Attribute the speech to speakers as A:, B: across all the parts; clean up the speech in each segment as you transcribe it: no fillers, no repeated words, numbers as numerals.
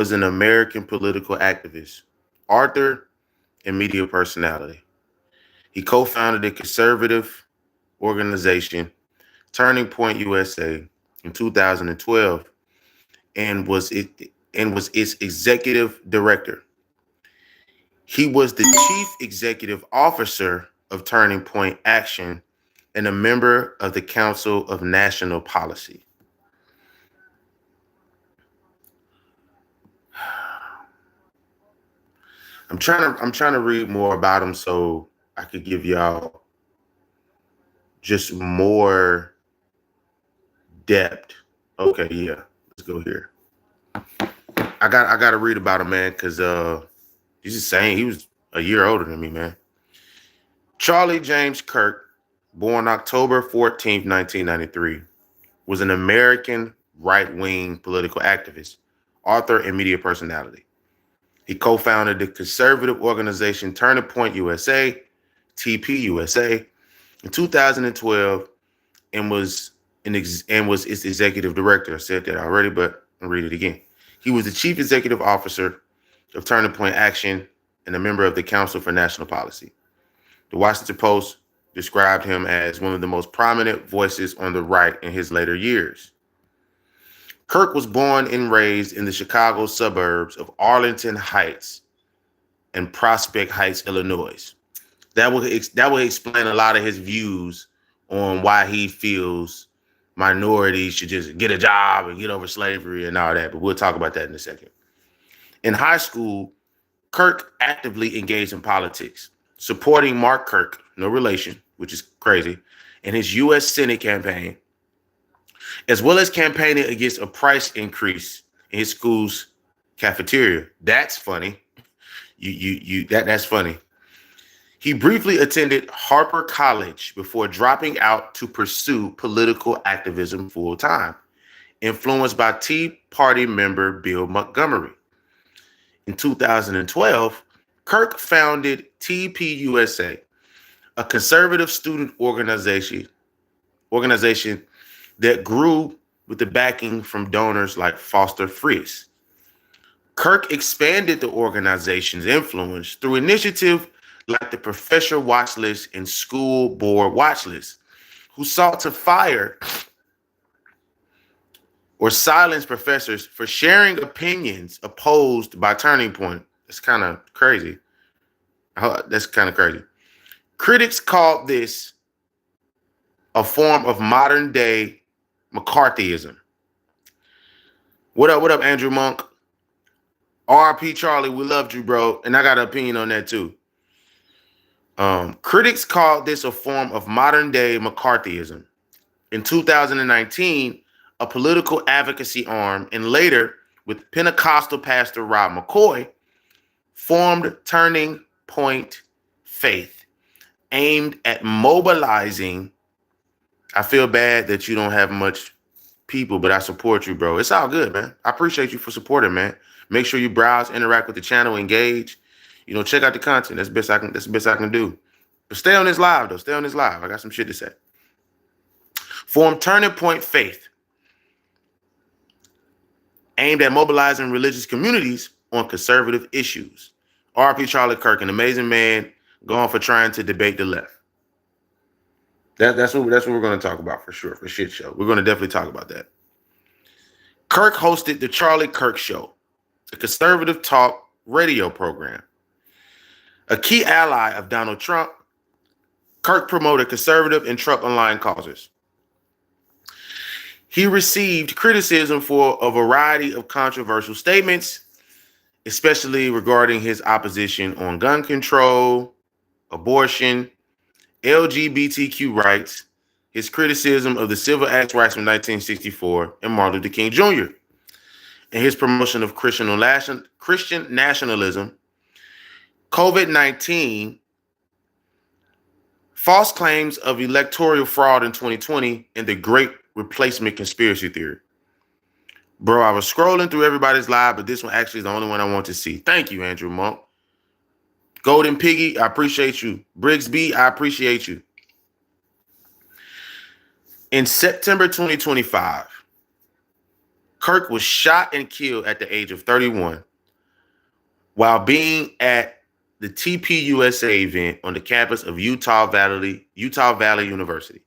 A: was an American political activist, author, and media personality. He co-founded a conservative organization, Turning Point USA, in 2012, and was its executive director. He was the chief executive officer of Turning Point Action and a member of the Council of National Policy. I'm trying to read more about him so I could give y'all just more depth. Okay, yeah. Let's go here. I gotta read about him, man, because he's just saying he was a year older than me, man. Charlie James Kirk, born October 14th, 1993, was an American right-wing political activist, author, and media personality. He co-founded the conservative organization Turning Point USA, TPUSA, in 2012 and was its executive director. I said that already, but I'll read it again. He was the chief executive officer of Turning Point Action and a member of the Council for National Policy. The Washington Post described him as one of the most prominent voices on the right in his later years. Kirk was born and raised in the Chicago suburbs of Arlington Heights and Prospect Heights, Illinois. That will explain a lot of his views on why he feels minorities should just get a job and get over slavery and all that. But we'll talk about that in a second. In high school, Kirk actively engaged in politics, supporting Mark Kirk, no relation, which is crazy, in his U.S. Senate campaign, as well as campaigning against a price increase in his school's cafeteria. That's funny. That's funny. He briefly attended Harper College before dropping out to pursue political activism full time, influenced by Tea Party member Bill Montgomery. In 2012, Kirk founded TPUSA, a conservative student organization that grew with the backing from donors like Foster Friess. Kirk expanded the organization's influence through initiatives like the Professor Watch List and School Board Watch List, who sought to fire or silence professors for sharing opinions opposed by Turning Point. That's kind of crazy. Critics called this a form of modern day McCarthyism. What up, Andrew Monk? RP Charlie, we loved you, bro. And I got an opinion on that too. Critics called this a form of modern day McCarthyism. In 2019, a political advocacy arm, and later with Pentecostal pastor Rob McCoy, formed Turning Point Faith, aimed at mobilizing. I feel bad that you don't have much people, but I support you, bro. It's all good, man. I appreciate you for supporting, man. Make sure you browse, interact with the channel, engage. Check out the content. That's the best I can do. But stay on this live, though. Stay on this live. I got some shit to say. Form Turning Point Faith, aimed at mobilizing religious communities on conservative issues. RP Charlie Kirk, an amazing man, gone for trying to debate the left. That's what we're going to talk about for sure, for shit show. We're going to definitely talk about that. Kirk hosted the Charlie Kirk Show, a conservative talk radio program. A key ally of Donald Trump, Kirk promoted conservative and Trump-aligned causes. He received criticism for a variety of controversial statements, especially regarding his opposition on gun control, abortion, LGBTQ rights, his criticism of the Civil Rights Act from 1964 and Martin Luther King Jr., and his promotion of Christian nationalism, COVID-19, false claims of electoral fraud in 2020, and the Great Replacement conspiracy theory. Bro, I was scrolling through everybody's live, but this one actually is the only one I want to see. Thank you, Andrew Monk. Golden Piggy, I appreciate you. Briggs B, I appreciate you. In September 2025, Kirk was shot and killed at the age of 31 while being at the TPUSA event on the campus of Utah Valley University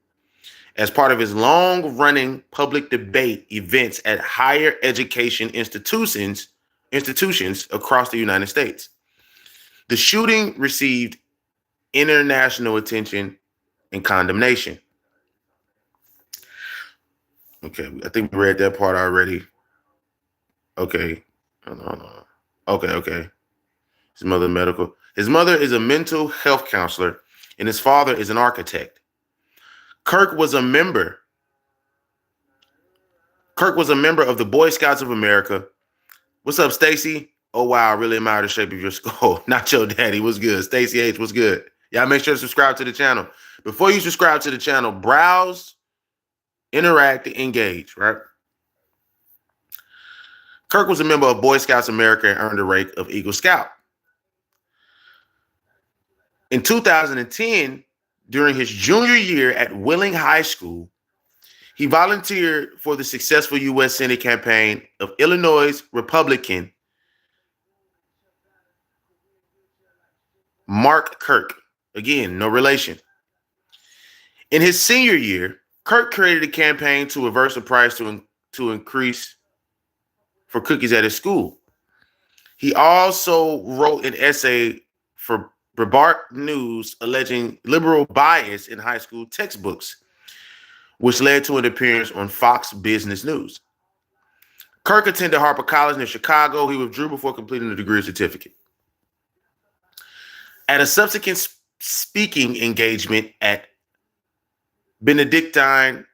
A: as part of his long-running public debate events at higher education institutions across the United States. The shooting received international attention and condemnation. Okay, I think we read that part already. Okay. Okay. His mother is a mental health counselor, and his father is an architect. Kirk was a member of the Boy Scouts of America. What's up, Stacy? Oh, wow, I really admire the shape of your skull. Not your daddy. What's good? Stacy H, what's good? Y'all make sure to subscribe to the channel. Before you subscribe to the channel, browse, interact, and engage, right? Kirk was a member of Boy Scouts of America and earned the rank of Eagle Scout. In 2010, during his junior year at Wheeling High School, he volunteered for the successful U.S. Senate campaign of Illinois Republican Mark Kirk. Again, no relation. In his senior year, Kirk created a campaign to reverse the price to increase for cookies at his school. He also wrote an essay for Breitbart News alleging liberal bias in high school textbooks, which led to an appearance on Fox Business News. Kirk attended Harper College near Chicago. He withdrew before completing the degree certificate. At a subsequent speaking engagement at Benedictine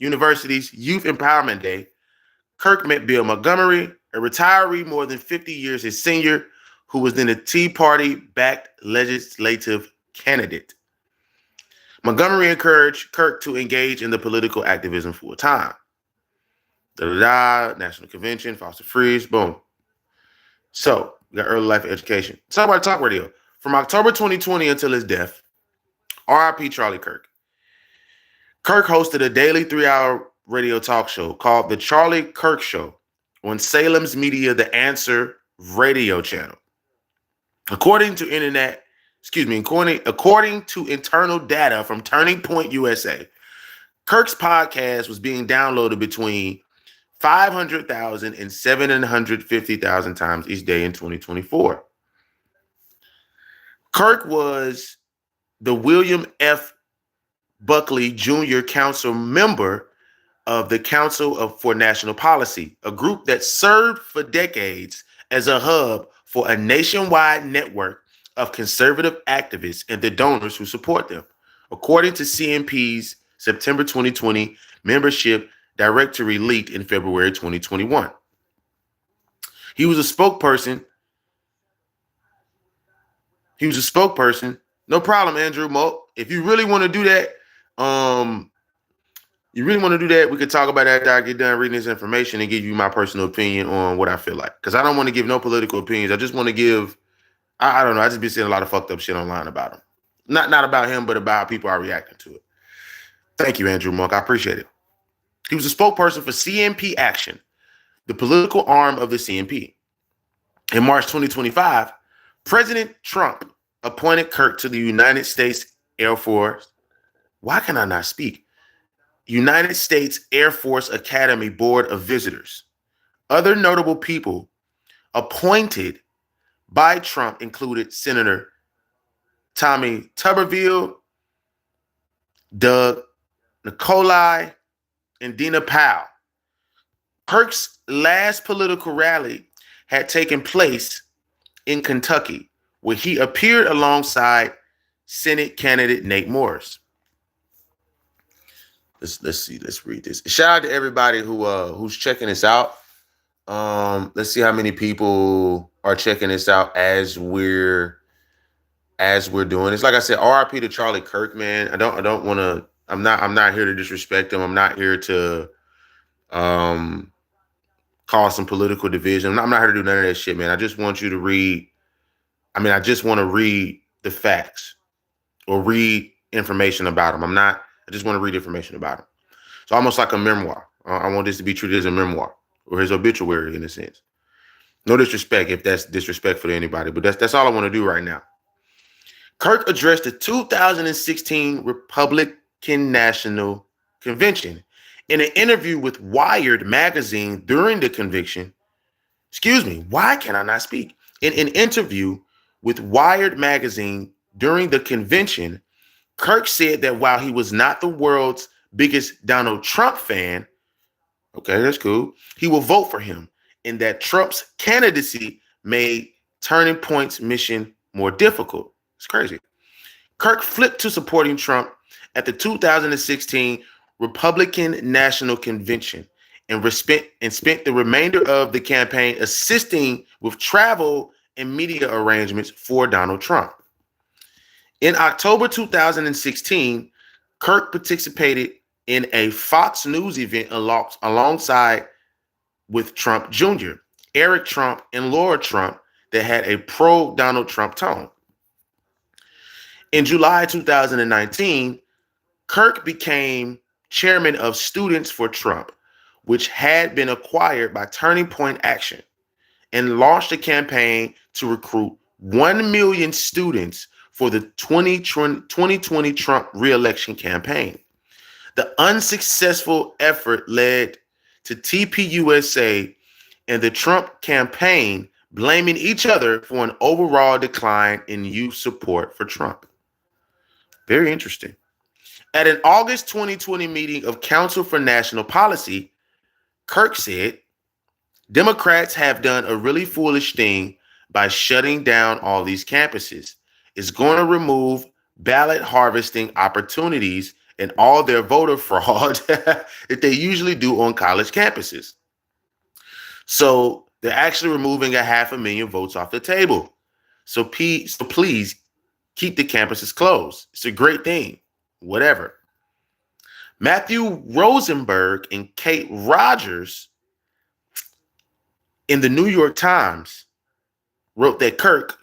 A: University's Youth Empowerment Day, Kirk met Bill Montgomery, a retiree more than 50 years his senior, who was then a Tea Party-backed legislative candidate. Montgomery encouraged Kirk to engage in the political activism full time. National Convention, Foster Freeze, boom. So, we got early life education. Talk about talk radio. From October 2020 until his death, RIP Charlie Kirk. Kirk hosted a daily 3-hour radio talk show called The Charlie Kirk Show on Salem's Media The Answer radio channel. According to internal data from Turning Point USA, Kirk's podcast was being downloaded between 500,000 and 750,000 times each day in 2024. Kirk was the William F. Buckley Jr. Council member of the Council for National Policy, a group that served for decades as a hub for a nationwide network of conservative activists and the donors who support them, according to CNP's September 2020 membership directory leaked in February 2021. He was a spokesperson. No problem, Andrew Mo. If you really want to do that, we could talk about that after I get done reading this information and give you my personal opinion on what I feel like. Because I don't want to give no political opinions. I just want to give, I don't know. I just been seeing a lot of fucked up shit online about him. Not about him, but about how people are reacting to it. Thank you, Andrew Monk. I appreciate it. He was a spokesperson for CNP Action, the political arm of the CNP. In March 2025, President Trump appointed Kirk to the United States Air Force. Why can I not speak? United States Air Force Academy Board of Visitors. Other notable people appointed by Trump included Senator Tommy Tuberville, Doug Nicolai, and Dina Powell. Kirk's last political rally had taken place in Kentucky, where he appeared alongside Senate candidate Nate Morris. Let's read this. Shout out to everybody who's checking this out. Let's see how many people are checking this out as we're doing this. Like I said, RIP to Charlie Kirk, man. I don't want to. I'm not here to disrespect him. I'm not here to cause some political division. I'm not here to do none of that shit, man. I just want you to read. I just want to read the facts or read information about him. I just want to read information about him. It's almost like a memoir. I want this to be treated as a memoir or his obituary in a sense. No disrespect if that's disrespectful to anybody, but that's all I want to do right now. Kirk addressed the 2016 Republican National Convention. In an interview with Wired magazine during the convention, why can I not speak? In an interview with Wired magazine during the convention, Kirk said that while he was not the world's biggest Donald Trump fan, okay, that's cool, he will vote for him, and that Trump's candidacy made Turning Point's mission more difficult. It's crazy. Kirk flipped to supporting Trump at the 2016 Republican National Convention and spent the remainder of the campaign assisting with travel and media arrangements for Donald Trump. In October 2016, Kirk participated in a Fox News event alongside with Trump Jr., Eric Trump, and Laura Trump that had a pro-Donald Trump tone. In July 2019, Kirk became chairman of Students for Trump, which had been acquired by Turning Point Action, and launched a campaign to recruit 1 million students for the 2020 Trump re-election campaign. The unsuccessful effort led to TPUSA and the Trump campaign blaming each other for an overall decline in youth support for Trump. Very interesting. At an August 2020 meeting of Council for National Policy, Kirk said, Democrats have done a really foolish thing by shutting down all these campuses. It's going to remove ballot harvesting opportunities and all their voter fraud that they usually do on college campuses. So they're actually removing 500,000 votes off the table. So please keep the campuses closed. It's a great thing. Whatever. Matthew Rosenberg and Kate Rogers in the New York Times wrote that Kirk,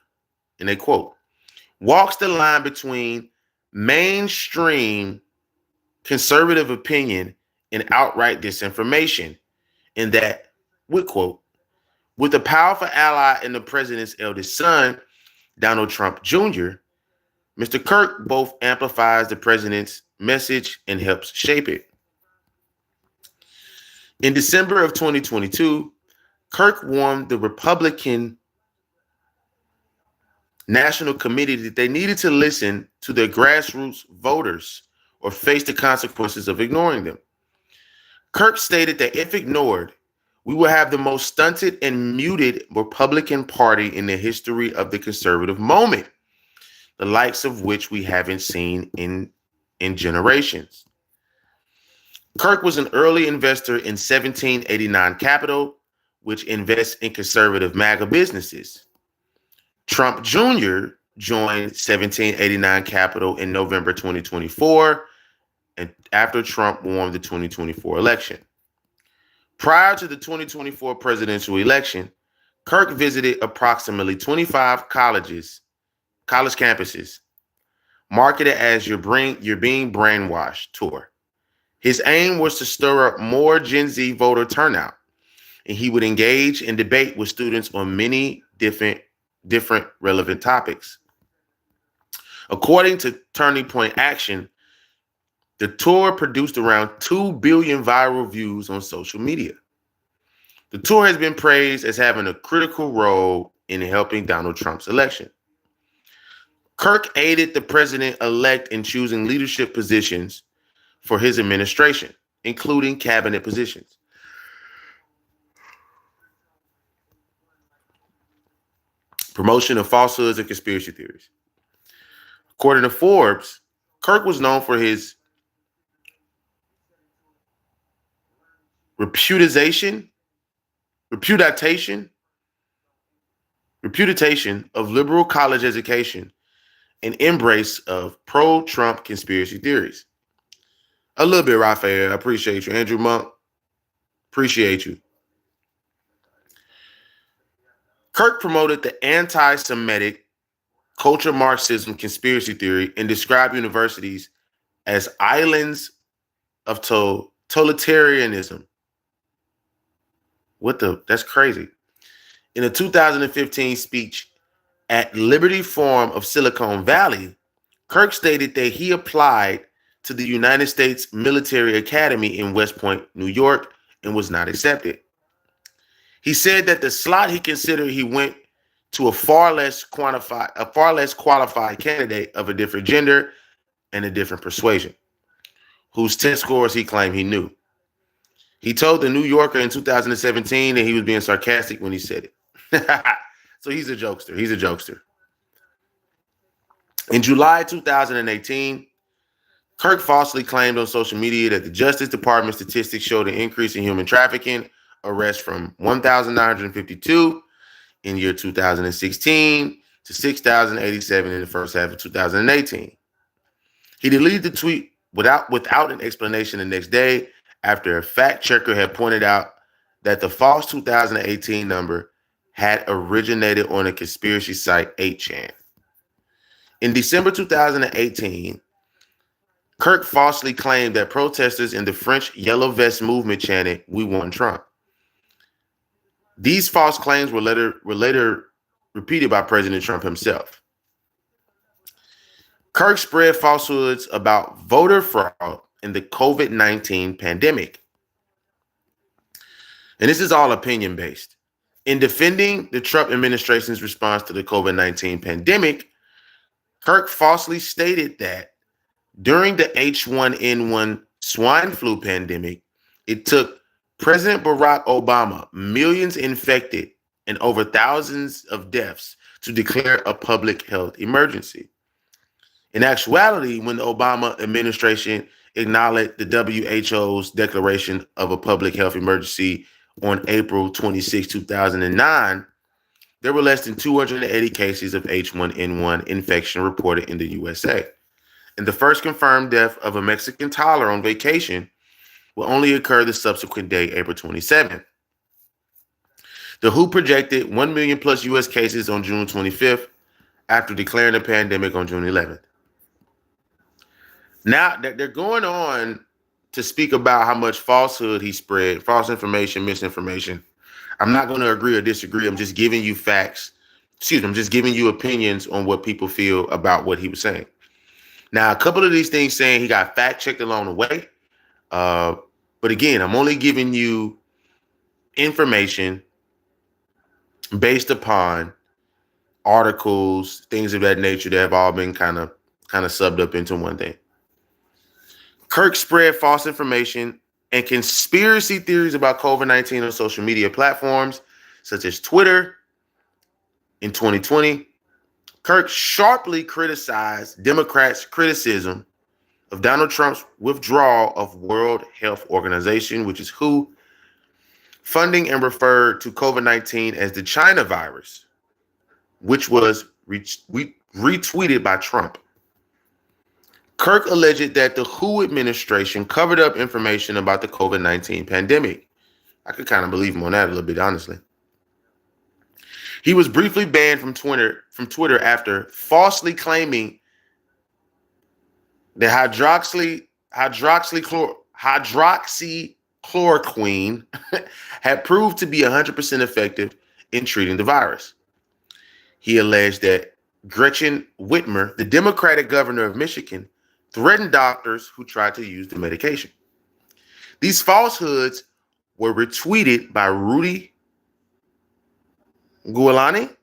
A: and they quote, walks the line between mainstream conservative opinion and outright disinformation, in that, we quote, with a powerful ally in the president's eldest son, Donald Trump Jr., Mr. Kirk both amplifies the president's message and helps shape it. In December of 2022, Kirk warned the Republican National Committee that they needed to listen to their grassroots voters or face the consequences of ignoring them. Kirk stated that if ignored, we will have the most stunted and muted Republican Party in the history of the conservative moment, the likes of which we haven't seen in generations. Kirk was an early investor in 1789 Capital, which invests in conservative MAGA businesses. Trump Jr. joined 1789 Capital in November 2024, and after Trump won the 2024 election. Prior to the 2024 presidential election, Kirk visited approximately 25 college campuses, marketed as You're Being Brainwashed tour. His aim was to stir up more Gen Z voter turnout, and he would engage and debate with students on many different relevant topics. According to Turning Point Action, the tour produced around 2 billion viral views on social media. The tour has been praised as having a critical role in helping Donald Trump's election. Kirk aided the president-elect in choosing leadership positions for his administration, including cabinet positions. Promotion of falsehoods and conspiracy theories. According to Forbes, Kirk was known for his repudiation of liberal college education and embrace of pro-Trump conspiracy theories. A little bit, Raphael. I appreciate you. Andrew Monk, appreciate you. Kirk promoted the anti-Semitic culture Marxism conspiracy theory and described universities as islands of totalitarianism That's crazy. In a 2015 speech at Liberty Forum of Silicon Valley, Kirk stated that he applied to the United States Military Academy in West Point, New York, and was not accepted. He said that the slot he considered, he went to a far less qualified candidate of a different gender and a different persuasion, whose test scores he claimed he knew. He told the New Yorker in 2017 that he was being sarcastic when he said it. So he's a jokester. He's a jokester. In July 2018, Kirk falsely claimed on social media that the Justice Department statistics showed an increase in human trafficking arrests from 1,952 in year 2016 to 6,087 in the first half of 2018. He deleted the tweet without an explanation the next day after a fact checker had pointed out that the false 2018 number had originated on a conspiracy site 8chan. In December 2018, Kirk falsely claimed that protesters in the French Yellow Vest movement chanted, "We want Trump." These false claims were later repeated by President Trump himself. Kirk spread falsehoods about voter fraud in the COVID-19 pandemic. And this is all opinion-based. In defending the Trump administration's response to the COVID-19 pandemic, Kirk falsely stated that during the H1N1 swine flu pandemic, it took President Barack Obama millions infected and over thousands of deaths to declare a public health emergency. In actuality, when the Obama administration acknowledged the WHO's declaration of a public health emergency on April 26, 2009, there were less than 280 cases of H1N1 infection reported in the USA. And the first confirmed death of a Mexican toddler on vacation will only occur the subsequent day, April 27th. The WHO projected 1 million plus US cases on June 25th after declaring the pandemic on June 11th. Now they're going on to speak about how much falsehood he spread, false information, misinformation. I'm not going to agree or disagree. I'm just giving you facts. I'm just giving you opinions on what people feel about what he was saying. Now, a couple of these things saying he got fact checked along the way. But again, I'm only giving you information based upon articles, things of that nature that have all been kind of subbed up into one thing. Kirk spread false information and conspiracy theories about COVID-19 on social media platforms such as Twitter. In 2020, Kirk sharply criticized Democrats' criticism of Donald Trump's withdrawal of World Health Organization, which is WHO, funding, and referred to COVID-19 as the China virus, which was retweeted by Trump. Kirk alleged that the WHO administration covered up information about the COVID-19 pandemic. I could kind of believe him on that a little bit, honestly. He was briefly banned from Twitter after falsely claiming that hydroxychloroquine had proved to be 100% effective in treating the virus. He alleged that Gretchen Whitmer, the Democratic governor of Michigan, threatened doctors who tried to use the medication. These falsehoods were retweeted by Rudy Giuliani,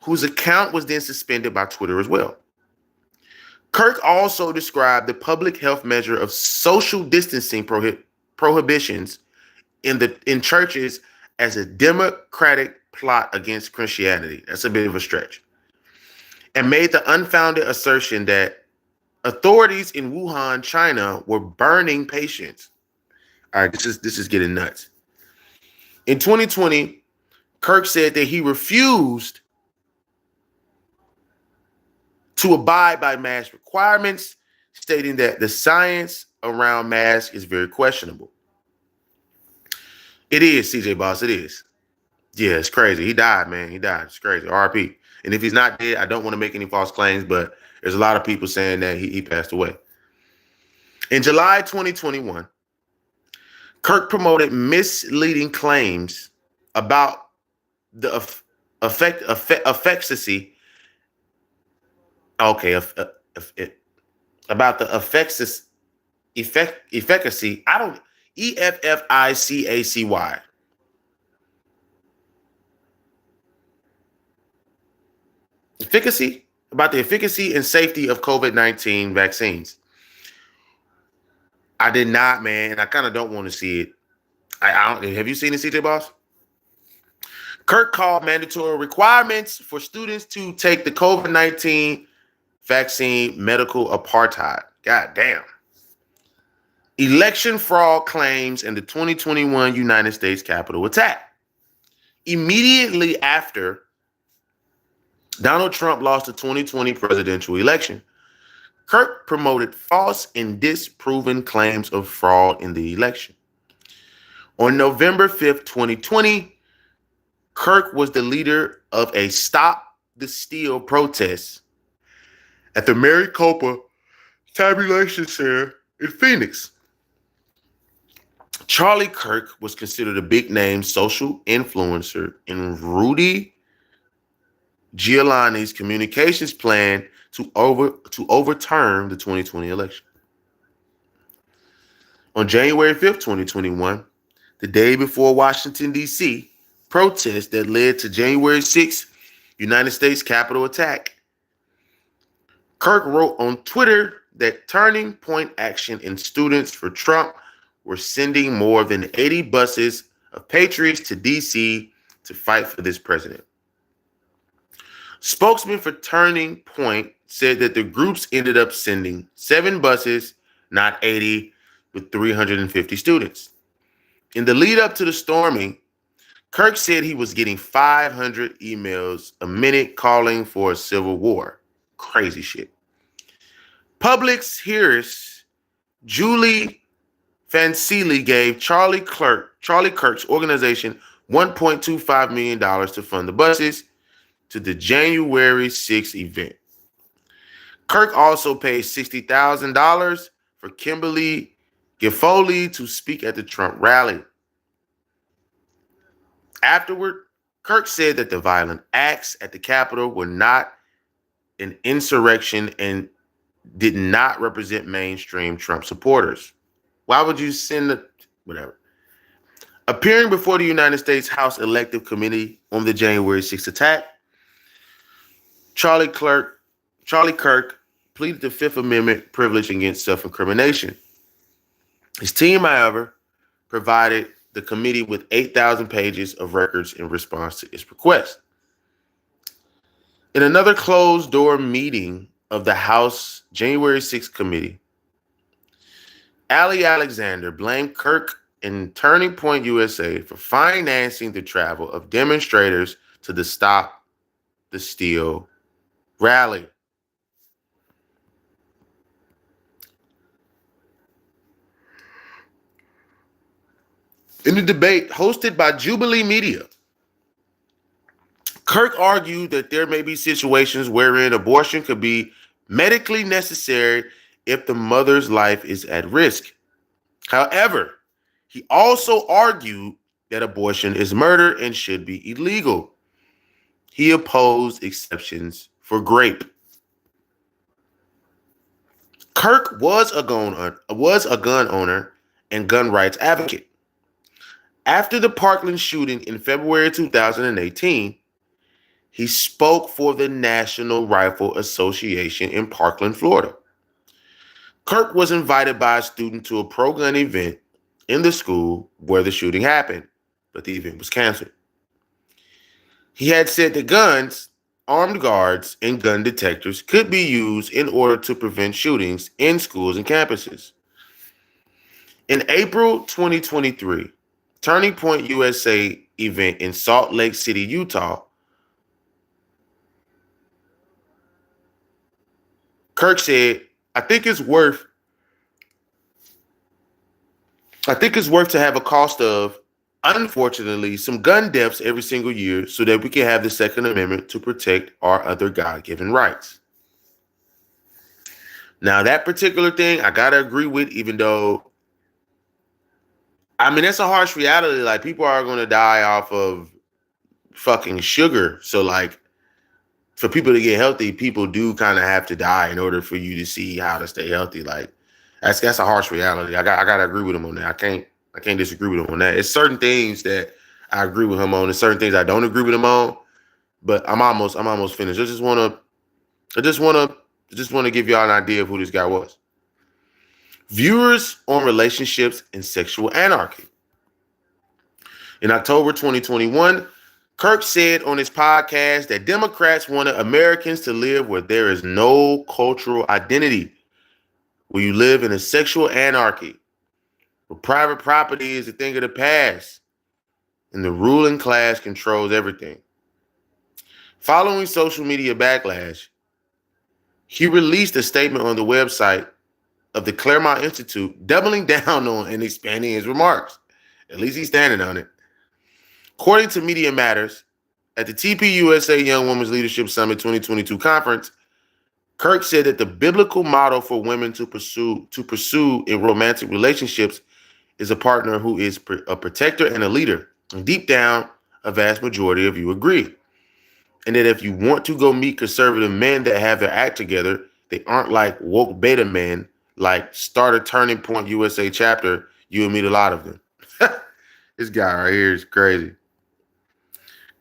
A: whose account was then suspended by Twitter as well. Kirk also described the public health measure of social distancing prohibitions in churches as a democratic plot against Christianity. That's a bit of a stretch. And made the unfounded assertion that authorities in Wuhan, China, were burning patients. All right, this is getting nuts. In 2020, Kirk said that he refused to abide by mask requirements, stating that the science around masks is very questionable. It is, CJ Boss, it is. Yeah, it's crazy. He died, man. He died. It's crazy. RIP. And if he's not dead, I don't want to make any false claims, but there's a lot of people saying that he passed away. In July 2021, Kirk promoted misleading claims about the efficacy. Okay, about the efficacy. I don't efficacy. Efficacy about the efficacy and safety of COVID-19 vaccines. I did not, man. I kind of don't want to see it. I don't. Have you seen it, CJ Boss? Kirk called mandatory requirements for students to take the COVID-19 vaccine medical apartheid. God damn. Election fraud claims in the 2021 United States Capitol attack. Immediately after Donald Trump lost the 2020 presidential election, Kirk promoted false and disproven claims of fraud in the election. On November 5th, 2020, Kirk was the leader of a Stop the Steal protest at the Maricopa Tabulation Center in Phoenix. Charlie Kirk was considered a big-name social influencer in Rudy Giuliani's communications plan to overturn the 2020 election. On January 5th, 2021, the day before Washington, D.C., protests that led to January 6th United States Capitol attack, Kirk wrote on Twitter that Turning Point Action and Students for Trump were sending more than 80 buses of patriots to D.C. to fight for this president. Spokesman for Turning Point said that the groups ended up sending 7 buses, not 80, with 350 students. In the lead up to the storming, Kirk said he was getting 500 emails a minute calling for a civil war. Crazy shit. Publix hearers Julie Fancilli gave Charlie Kirk's organization $1.25 million to fund the buses to the January 6th event. Kirk also paid $60,000 for Kimberly Giffoli to speak at the Trump rally. Afterward, Kirk said that the violent acts at the Capitol were not an insurrection and did not represent mainstream Trump supporters. Why would you send whatever? Appearing before the United States House Elective Committee on the January 6th attack, Charlie Kirk pleaded the Fifth Amendment privilege against self-incrimination. His team, however, provided the committee with 8,000 pages of records in response to its request. In another closed-door meeting of the House January 6th committee, Ali Alexander blamed Kirk and Turning Point USA for financing the travel of demonstrators to the Stop the Steal rally. In the debate hosted by Jubilee Media, Kirk argued that there may be situations wherein abortion could be medically necessary if the mother's life is at risk. However, he also argued that abortion is murder and should be illegal. He opposed exceptions for grape. Kirk was a gun owner and gun rights advocate. After the Parkland shooting in February 2018, he spoke for the National Rifle Association in Parkland, Florida. Kirk was invited by a student to a pro-gun event in the school where the shooting happened, but the event was canceled. He had said that guns, armed guards, and gun detectors could be used in order to prevent shootings in schools and campuses. In April 2023, Turning Point USA event in Salt Lake City, Utah, Kirk said, I think it's worth to have a cost of, unfortunately, some gun deaths every single year so that we can have the Second Amendment to protect our other God-given rights. Now, that particular thing, I got to agree with, even though I mean, that's a harsh reality. Like, people are going to die off of fucking sugar. So, like, for people to get healthy, people do kind of have to die in order for you to see how to stay healthy. Like, that's a harsh reality. I gotta agree with him on that. I can't disagree with him on that. It's certain things that I agree with him on, and certain things I don't agree with him on. But I'm almost finished. I just wanna give y'all an idea of who this guy was. Viewers on relationships and sexual anarchy. In October 2021, Kirk said on his podcast that Democrats wanted Americans to live where there is no cultural identity, where you live in a sexual anarchy, where private property is a thing of the past, and the ruling class controls everything. Following social media backlash, he released a statement on the website of the Claremont Institute, doubling down on and expanding his remarks. At least he's standing on it. According to Media Matters, at the TPUSA Young Women's Leadership Summit 2022 conference, Kirk said that the biblical model for women to pursue in romantic relationships is a partner who is a protector and a leader. And deep down, a vast majority of you agree. And that if you want to go meet conservative men that have their act together, they aren't like woke beta men, like Start a Turning Point USA chapter, you will meet a lot of them. This guy right here is crazy.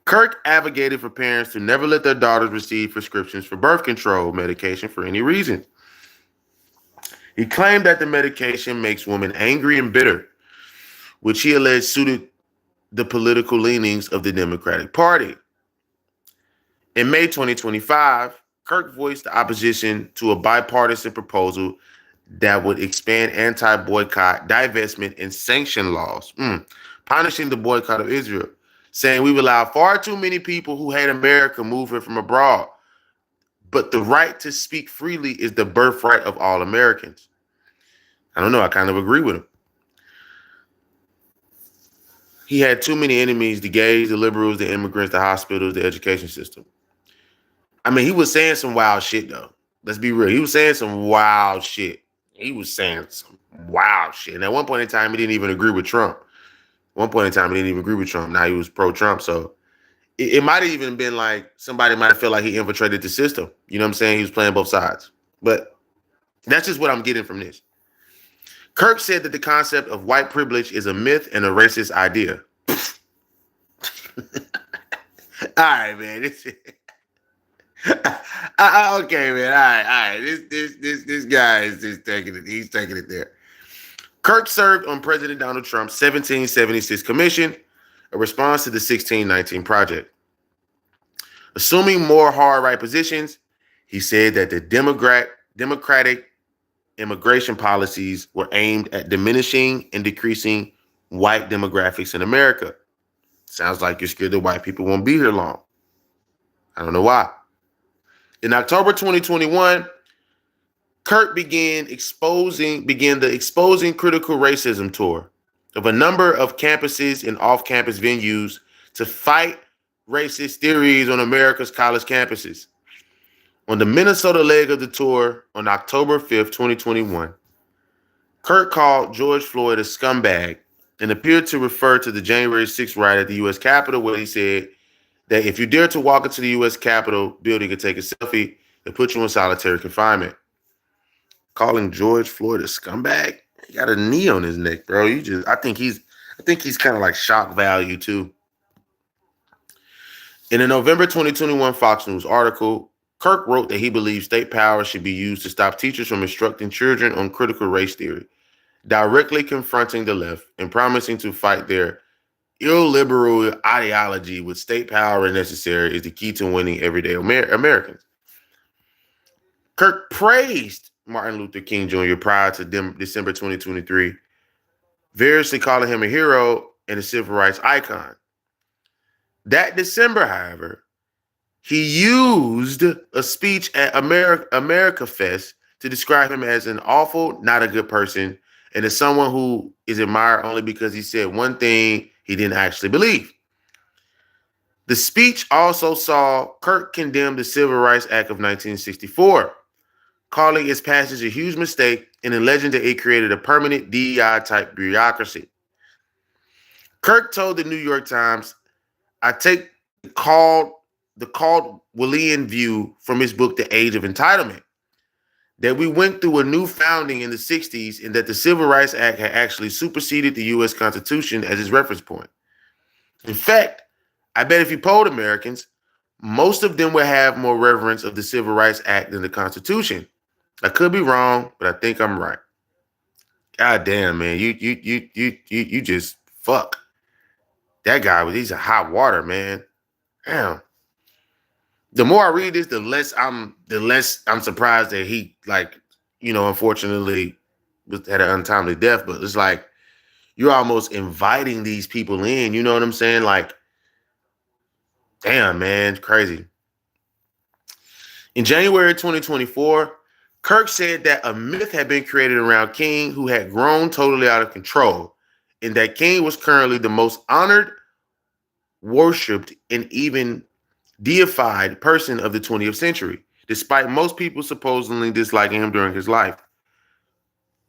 A: Kirk advocated for parents to never let their daughters receive prescriptions for birth control medication for any reason. He claimed that the medication makes women angry and bitter, which he alleged suited the political leanings of the Democratic Party. In May 2025, Kirk voiced the opposition to a bipartisan proposal that would expand anti-boycott, divestment, and sanction laws, punishing the boycott of Israel, saying we've allowed far too many people who hate America moving from abroad. But the right to speak freely is the birthright of all Americans. I don't know. I kind of agree with him. He had too many enemies: the gays, the liberals, the immigrants, the hospitals, the education system. I mean, he was saying some wild shit, though. Let's be real. He was saying some wild shit. And at one point in time, he didn't even agree with Trump. Now he was pro-Trump. So it might have even been like somebody might feel like he infiltrated the system. You know what I'm saying? He was playing both sides. But that's just what I'm getting from this. Kirk said that the concept of white privilege is a myth and a racist idea. All right, man. Okay, man. All right. This guy is just taking it. He's taking it there. Kirk served on President Donald Trump's 1776 commission, a response to the 1619 project. Assuming more hard right positions, he said that the Democratic immigration policies were aimed at diminishing and decreasing white demographics in America. Sounds like you're scared that white people won't be here long. I don't know why. In October 2021, Kirk began the Exposing Critical Racism tour of a number of campuses and off-campus venues to fight racist theories on America's college campuses. On the Minnesota leg of the tour on October 5th, 2021, Kirk called George Floyd a scumbag and appeared to refer to the January 6th riot at the U.S. Capitol, where he said that if you dare to walk into the U.S. Capitol building and take a selfie, they'll put you in solitary confinement. Calling George Floyd a scumbag? He got a knee on his neck, bro. I think he's kind of like shock value too. In a November 2021 Fox News article, Kirk wrote that he believes state power should be used to stop teachers from instructing children on critical race theory, directly confronting the left and promising to fight their illiberal ideology with state power necessary is the key to winning everyday Americans. Kirk praised Martin Luther King Jr. prior to December 2023, variously calling him a hero and a civil rights icon. That December, however, he used a speech at America Fest to describe him as an awful, not a good person, and as someone who is admired only because he said one thing he didn't actually believe. The speech also saw Kirk condemn the Civil Rights Act of 1964, calling its passage a huge mistake and alleging that it created a permanent DEI-type bureaucracy. Kirk told the New York Times, I take the Caldwellian view from his book, The Age of Entitlement, that we went through a new founding in the 60s and that the Civil Rights Act had actually superseded the U.S. Constitution as its reference point. In fact, I bet if you polled Americans, most of them would have more reverence of the Civil Rights Act than the Constitution. I could be wrong, but I think I'm right. God damn, man, you just fuck. That guy he's a hot water, man. Damn. The more I read this, the less I'm surprised that he, like, unfortunately had an untimely death. But it's like you're almost inviting these people in. You know what I'm saying? Like, damn, man, crazy. In January 2024, Kirk said that a myth had been created around King, who had grown totally out of control, and that King was currently the most honored, worshipped, and even deified person of the 20th century, despite most people supposedly disliking him during his life.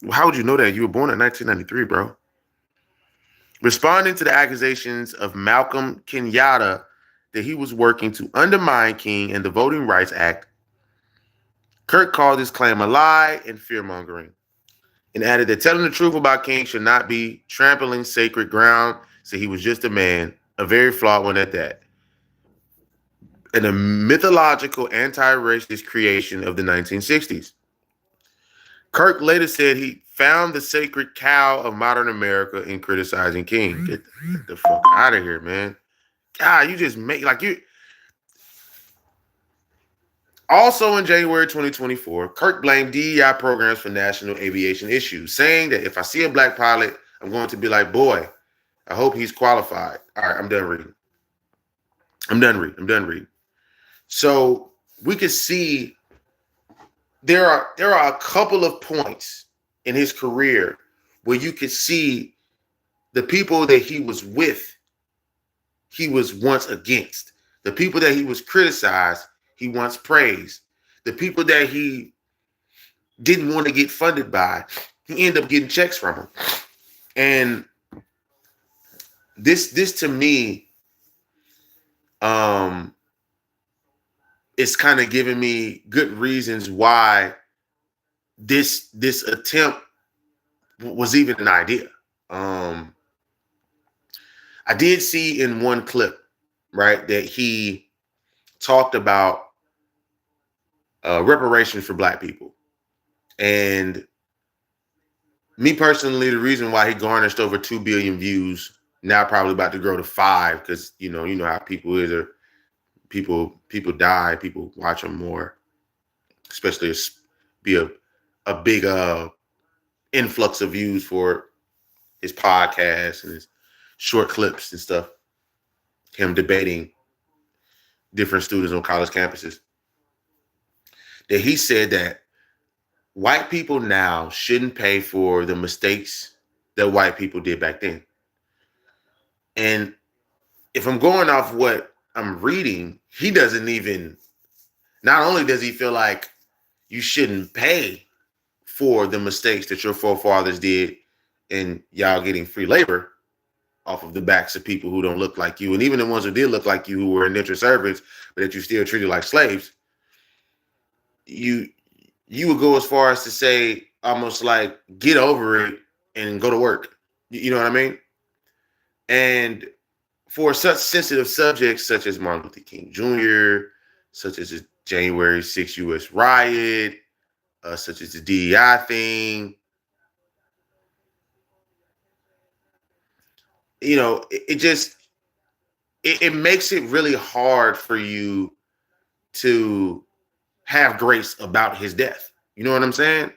A: How would you know that? You were born in 1993, bro. Responding to the accusations of Malcolm Kenyatta that he was working to undermine King and the Voting Rights Act, Kirk called his claim a lie and fear-mongering, and added that telling the truth about King should not be trampling sacred ground, so he was just a man, a very flawed one at that, and a mythological anti-racist creation of the 1960s. Kirk later said he found the sacred cow of modern America in criticizing King. Get the fuck out of here, man. God, you just make like you. Also in January 2024, Kirk blamed DEI programs for national aviation issues, saying that if I see a black pilot, I'm going to be like, boy, I hope he's qualified. All right, I'm done reading. I'm done reading. So we could see there are a couple of points in his career where you could see the people that he was with, he was once against. The people that he was criticized, he once praised. The people that he didn't want to get funded by, he ended up getting checks from them. And this to me, it's kind of giving me good reasons why this attempt was even an idea. I did see in one clip, right, that he talked about reparations for black people. And me personally, the reason why he garnished over 2 billion views, now probably about to grow to 5, because you know how people is, or people die, people watch him more, especially be a big influx of views for his podcast and his short clips and stuff, him debating different students on college campuses, that he said that white people now shouldn't pay for the mistakes that white people did back then. And if I'm going off what I'm reading, he doesn't even, not only does he feel like you shouldn't pay for the mistakes that your forefathers did and y'all getting free labor off of the backs of people who don't look like you, and even the ones who did look like you, who were indentured servants, but that you still treated like slaves, you would go as far as to say, almost like, get over it and go to work. You know what I mean? And for such sensitive subjects such as Martin Luther King Jr., such as the January 6th U.S. riot, such as the DEI thing, it makes it really hard for you to have grace about his death. You know what I'm saying?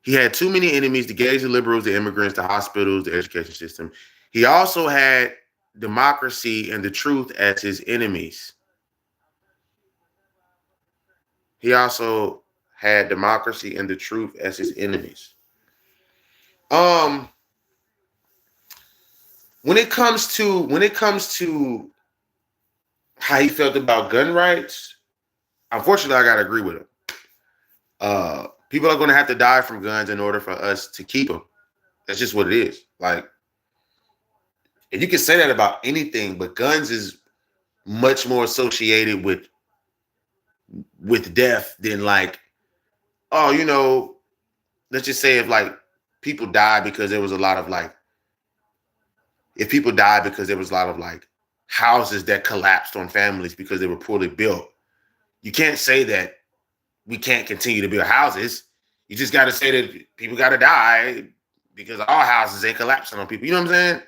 A: He had too many enemies: the gays, the liberals, the immigrants, the hospitals, the education system. He also had democracy and the truth as his enemies. When it comes to how he felt about gun rights, unfortunately, I gotta agree with him. People are going to have to die from guns in order for us to keep them. That's just what it is. Like, And you can say that about anything, but guns is much more associated with death than like, oh, let's just say if like people die because there was a lot of like, if people die because there was a lot of like houses that collapsed on families because they were poorly built, you can't say that we can't continue to build houses. You just got to say that people got to die because all houses ain't collapsing on people. You know what I'm saying?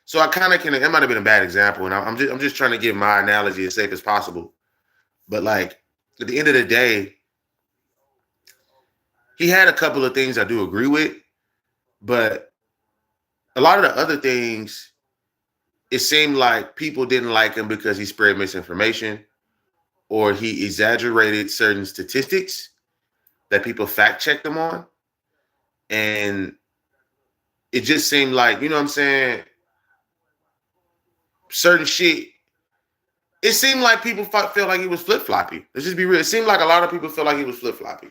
A: So I kind of can. That might have been a bad example, and I'm just trying to give my analogy as safe as possible. But like at the end of the day, he had a couple of things I do agree with, but a lot of the other things, it seemed like people didn't like him because he spread misinformation or he exaggerated certain statistics that people fact checked him on. And it just seemed like, you know what I'm saying? Certain shit. It seemed like people felt like he was flip-floppy. Let's just be real. It seemed like a lot of people felt like he was flip-floppy.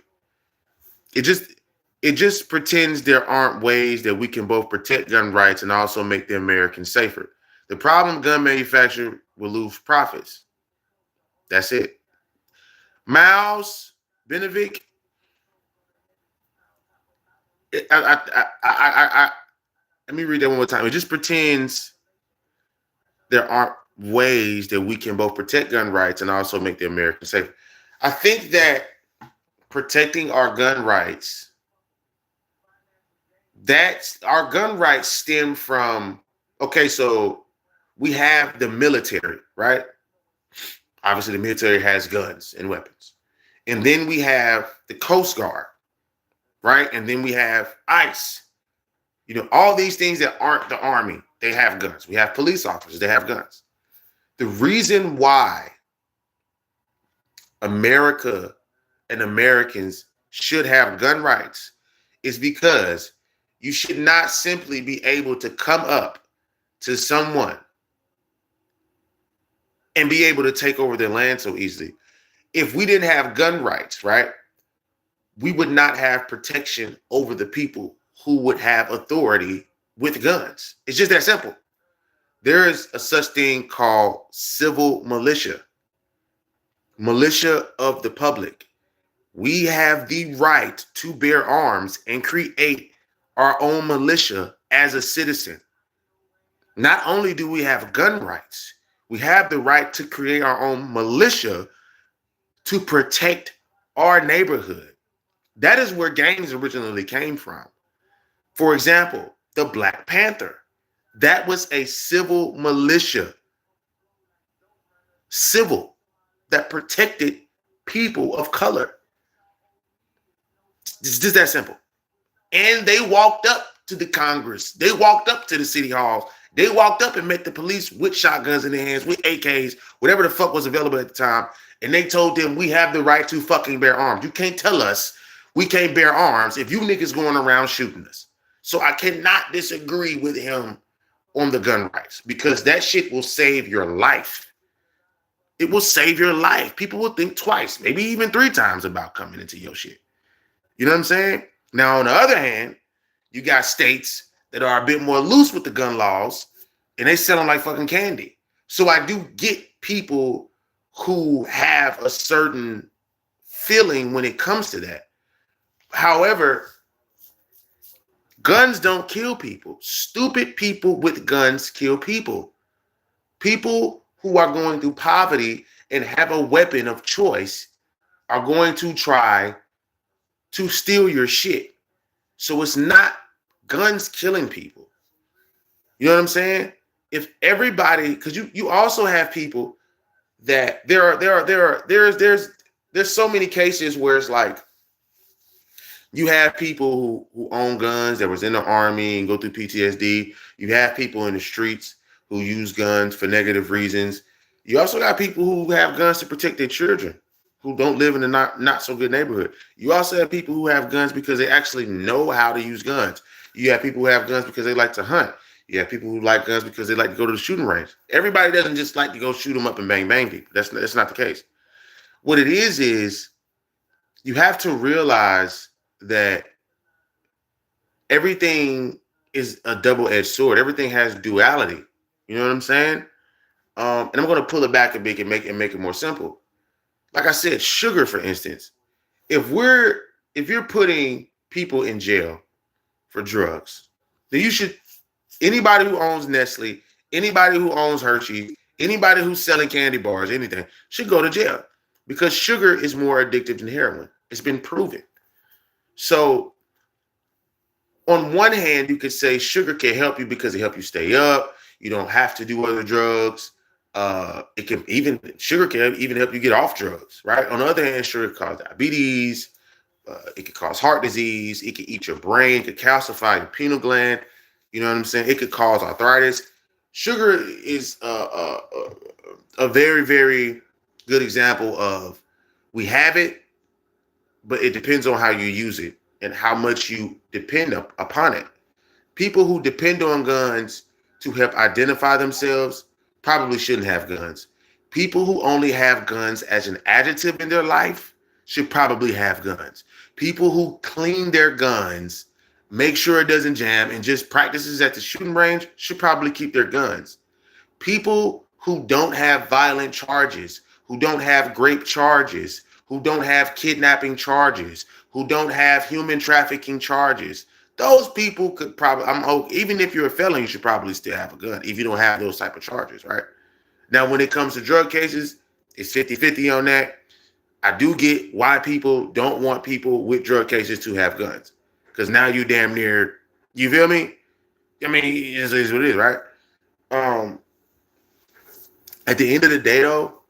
A: It just pretends there aren't ways that we can both protect gun rights and also make the Americans safer. The problem, gun manufacturer will lose profits. That's it. Miles Benovic, let me read that one more time. It just pretends there aren't ways that we can both protect gun rights and also make the Americans safer. I think that protecting our gun rights, our gun rights stem from, okay, so we have the military, right? Obviously, the military has guns and weapons. And then we have the Coast Guard, right? And then we have ICE. All these things that aren't the Army, they have guns. We have police officers, they have guns. The reason why America and Americans should have gun rights is because you should not simply be able to come up to someone and be able to take over their land so easily. If we didn't have gun rights, right, we would not have protection over the people who would have authority with guns. It's just that simple. There is a such thing called civil militia of the public. We have the right to bear arms and create our own militia as a citizen. Not only do we have gun rights, we have the right to create our own militia to protect our neighborhood. That is where gangs originally came from. For example, the Black Panther. That was a civil militia. Civil, that protected people of color. It's just that simple. And they walked up to the Congress. They walked up to the city halls. They walked up and met the police with shotguns in their hands, with AKs, whatever the fuck was available at the time. And they told them, we have the right to fucking bear arms. You can't tell us we can't bear arms if you niggas going around shooting us. So I cannot disagree with him on the gun rights because that shit will save your life. It will save your life. People will think twice, maybe even 3 times about coming into your shit. You know what I'm saying? Now, on the other hand, you got states that are a bit more loose with the gun laws and they sell them like fucking candy. So I do get people who have a certain feeling when it comes to that. However, guns don't kill people. Stupid people with guns kill people. People who are going through poverty and have a weapon of choice are going to try to steal your shit. So it's not guns killing people. You know what I'm saying? If everybody, because you also have people that there's so many cases where it's like you have people who own guns that was in the army and go through PTSD. You have people in the streets who use guns for negative reasons. You also got people who have guns to protect their children who don't live in a not so good neighborhood. You also have people who have guns because they actually know how to use guns. You have people who have guns because they like to hunt. You have people who like guns because they like to go to the shooting range. Everybody doesn't just like to go shoot them up and bang people. That's not the case. What it is you have to realize that everything is a double-edged sword. Everything has duality. You You know what I'm saying? And I'm going to pull it back a bit and make it more simple. Like I said, sugar, for instance, if you're putting people in jail for drugs, then you should, anybody who owns Nestle, anybody who owns Hershey's, anybody who's selling candy bars, anything, should go to jail because sugar is more addictive than heroin. It's been proven. So on one hand, you could say sugar can help you because it helps you stay up. You don't have to do other drugs. Sugar can even help you get off drugs, right? On the other hand, sugar can cause diabetes. It could cause heart disease. It could eat your brain. It could calcify your pineal gland. You know what I'm saying? It could cause arthritis. Sugar is a very, very good example of we have it, but it depends on how you use it and how much you depend upon it. People who depend on guns to help identify themselves probably shouldn't have guns. People who only have guns as an adjective in their life should probably have guns. People who clean their guns, make sure it doesn't jam, and just practices at the shooting range should probably keep their guns. People who don't have violent charges, who don't have rape charges, who don't have kidnapping charges, who don't have human trafficking charges, those people could probably, even if you're a felon, you should probably still have a gun if you don't have those type of charges, right? Now, when it comes to drug cases, it's 50-50 on that. I do get why people don't want people with drug cases to have guns. Because now you damn near, you feel me? I mean, it is what it is, right? At the end of the day, though,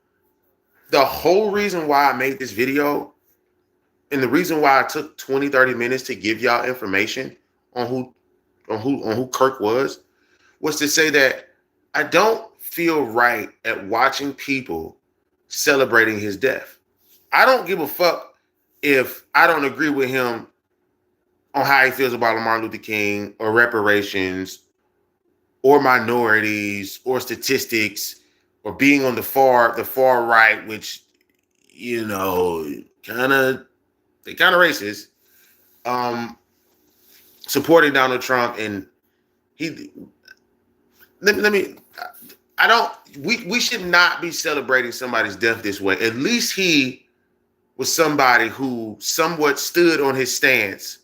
A: the whole reason why I made this video and the reason why I took 20-30 minutes to give y'all information on who Kirk was to say that I don't feel right at watching people celebrating his death. I don't give a fuck if I don't agree with him on how he feels about Martin Luther King or reparations or minorities or statistics or being on the far right, which, you know, kind of racist, supporting Donald Trump. And we should not be celebrating somebody's death this way. At least he was somebody who somewhat stood on his stance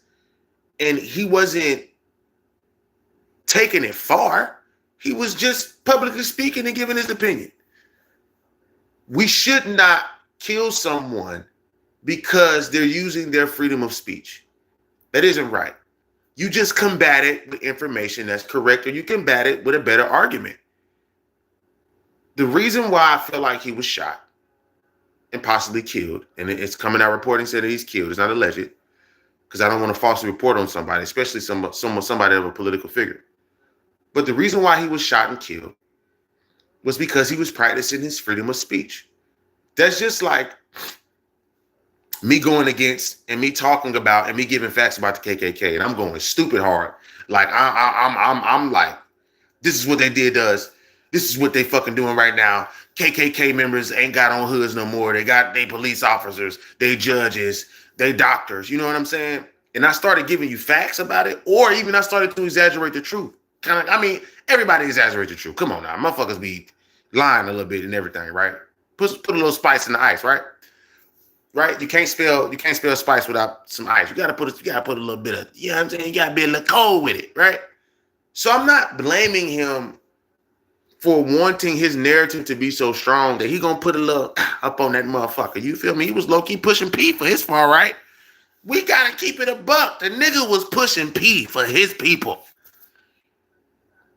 A: and he wasn't taking it far. He was just publicly speaking and giving his opinion. We should not kill someone because they're using their freedom of speech. That isn't right. You just combat it with information that's correct, or you combat it with a better argument. The reason why I feel like he was shot and possibly killed, and it's coming out reporting saying that he's killed, it's not alleged, because I don't want to falsely report on somebody, especially somebody of a political figure. But the reason why he was shot and killed was because he was practicing his freedom of speech. That's just like me going against and me talking about and me giving facts about the KKK, and I'm going stupid hard. Like I'm like, this is what they did to us. This is what they fucking doing right now. KKK members ain't got on hoods no more. They got they police officers, they judges, they doctors. You know what I'm saying? And I started giving you facts about it, or even I started to exaggerate the truth. Kind of, I mean, everybody exaggerates the truth. Come on now, motherfuckers be lying a little bit and everything, right? Put a little spice in the ice, right? Right? You can't spell spice without some ice. You gotta put a little bit of, you know what I'm saying? You gotta be a little cold with it, right? So I'm not blaming him for wanting his narrative to be so strong that he gonna put a little up on that motherfucker. You feel me? He was low-key pushing P for his far right. We gotta keep it a buck. The nigga was pushing P for his people.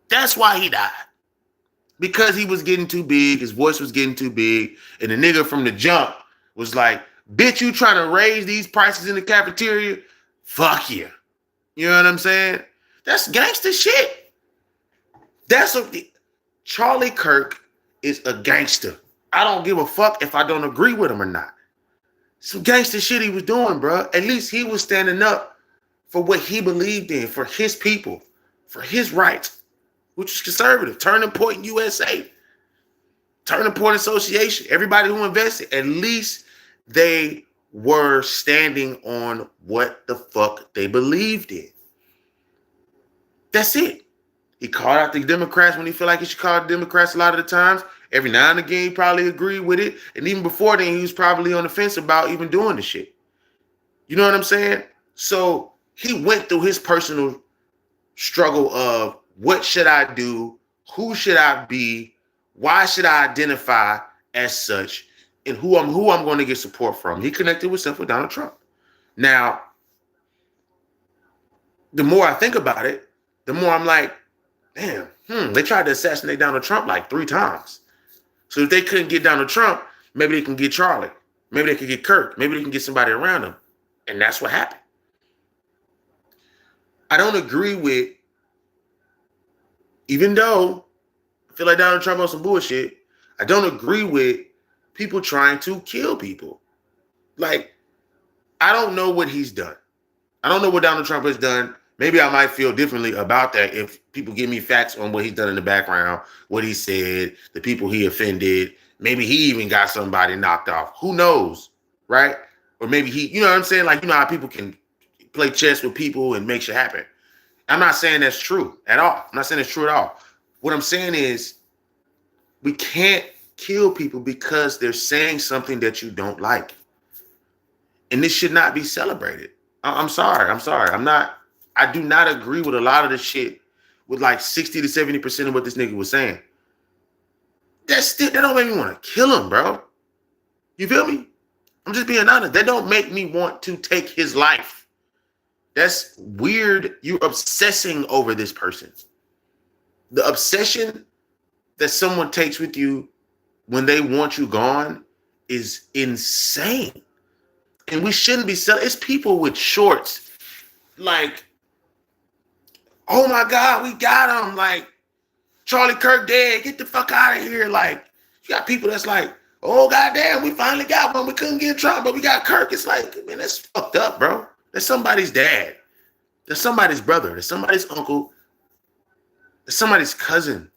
A: That's why he died. Because he was getting too big, his voice was getting too big, and the nigga from the jump was like, bitch, you trying to raise these prices in the cafeteria? Fuck you. You know what I'm saying? That's gangster shit. That's what Charlie Kirk is a gangster. I don't give a fuck if I don't agree with him or not. Some gangster shit he was doing, bro. At least he was standing up for what he believed in, for his people, for his rights, which is conservative. Turning Point USA, Turning Point Association, everybody who invested, at least they were standing on what the fuck they believed in. That's it. He called out the Democrats when he felt like he should call the Democrats a lot of the times. Every now and again, he probably agreed with it. And even before then, he was probably on the fence about even doing the shit. You know what I'm saying? So he went through his personal struggle of what should I do? Who should I be? Why should I identify as such? And who I'm going to get support from. He connected himself with Donald Trump. Now, the more I think about it, the more I'm like, damn, they tried to assassinate Donald Trump like 3 times. So if they couldn't get Donald Trump, maybe they can get Charlie. Maybe they can get Kirk. Maybe they can get somebody around him. And that's what happened. I don't agree with, even though I feel like Donald Trump on some bullshit, I don't agree with people trying to kill people. Like, I don't know what he's done. I don't know what Donald Trump has done. Maybe I might feel differently about that if people give me facts on what he's done in the background, what he said, the people he offended. Maybe he even got somebody knocked off. Who knows, right? Or maybe he, you know what I'm saying? Like, you know how people can play chess with people and make shit happen. I'm not saying that's true at all. I'm not saying it's true at all. What I'm saying is we can't kill people because they're saying something that you don't like. And this should not be celebrated. I'm sorry. I do not agree with a lot of the shit with like 60 to 70% of what this nigga was saying. That don't make me want to kill him, bro. You feel me? I'm just being honest. That don't make me want to take his life. That's weird. You're obsessing over this person. The obsession that someone takes with you when they want you gone is insane. And we shouldn't be selling. It's people with shorts. Like, oh my God, we got him. Like, Charlie Kirk dead. Get the fuck out of here. Like, you got people that's like, oh goddamn, we finally got one. We couldn't get Trump, but we got Kirk. It's like, man, that's fucked up, bro. That's somebody's dad. That's somebody's brother. That's somebody's uncle. That's somebody's cousin.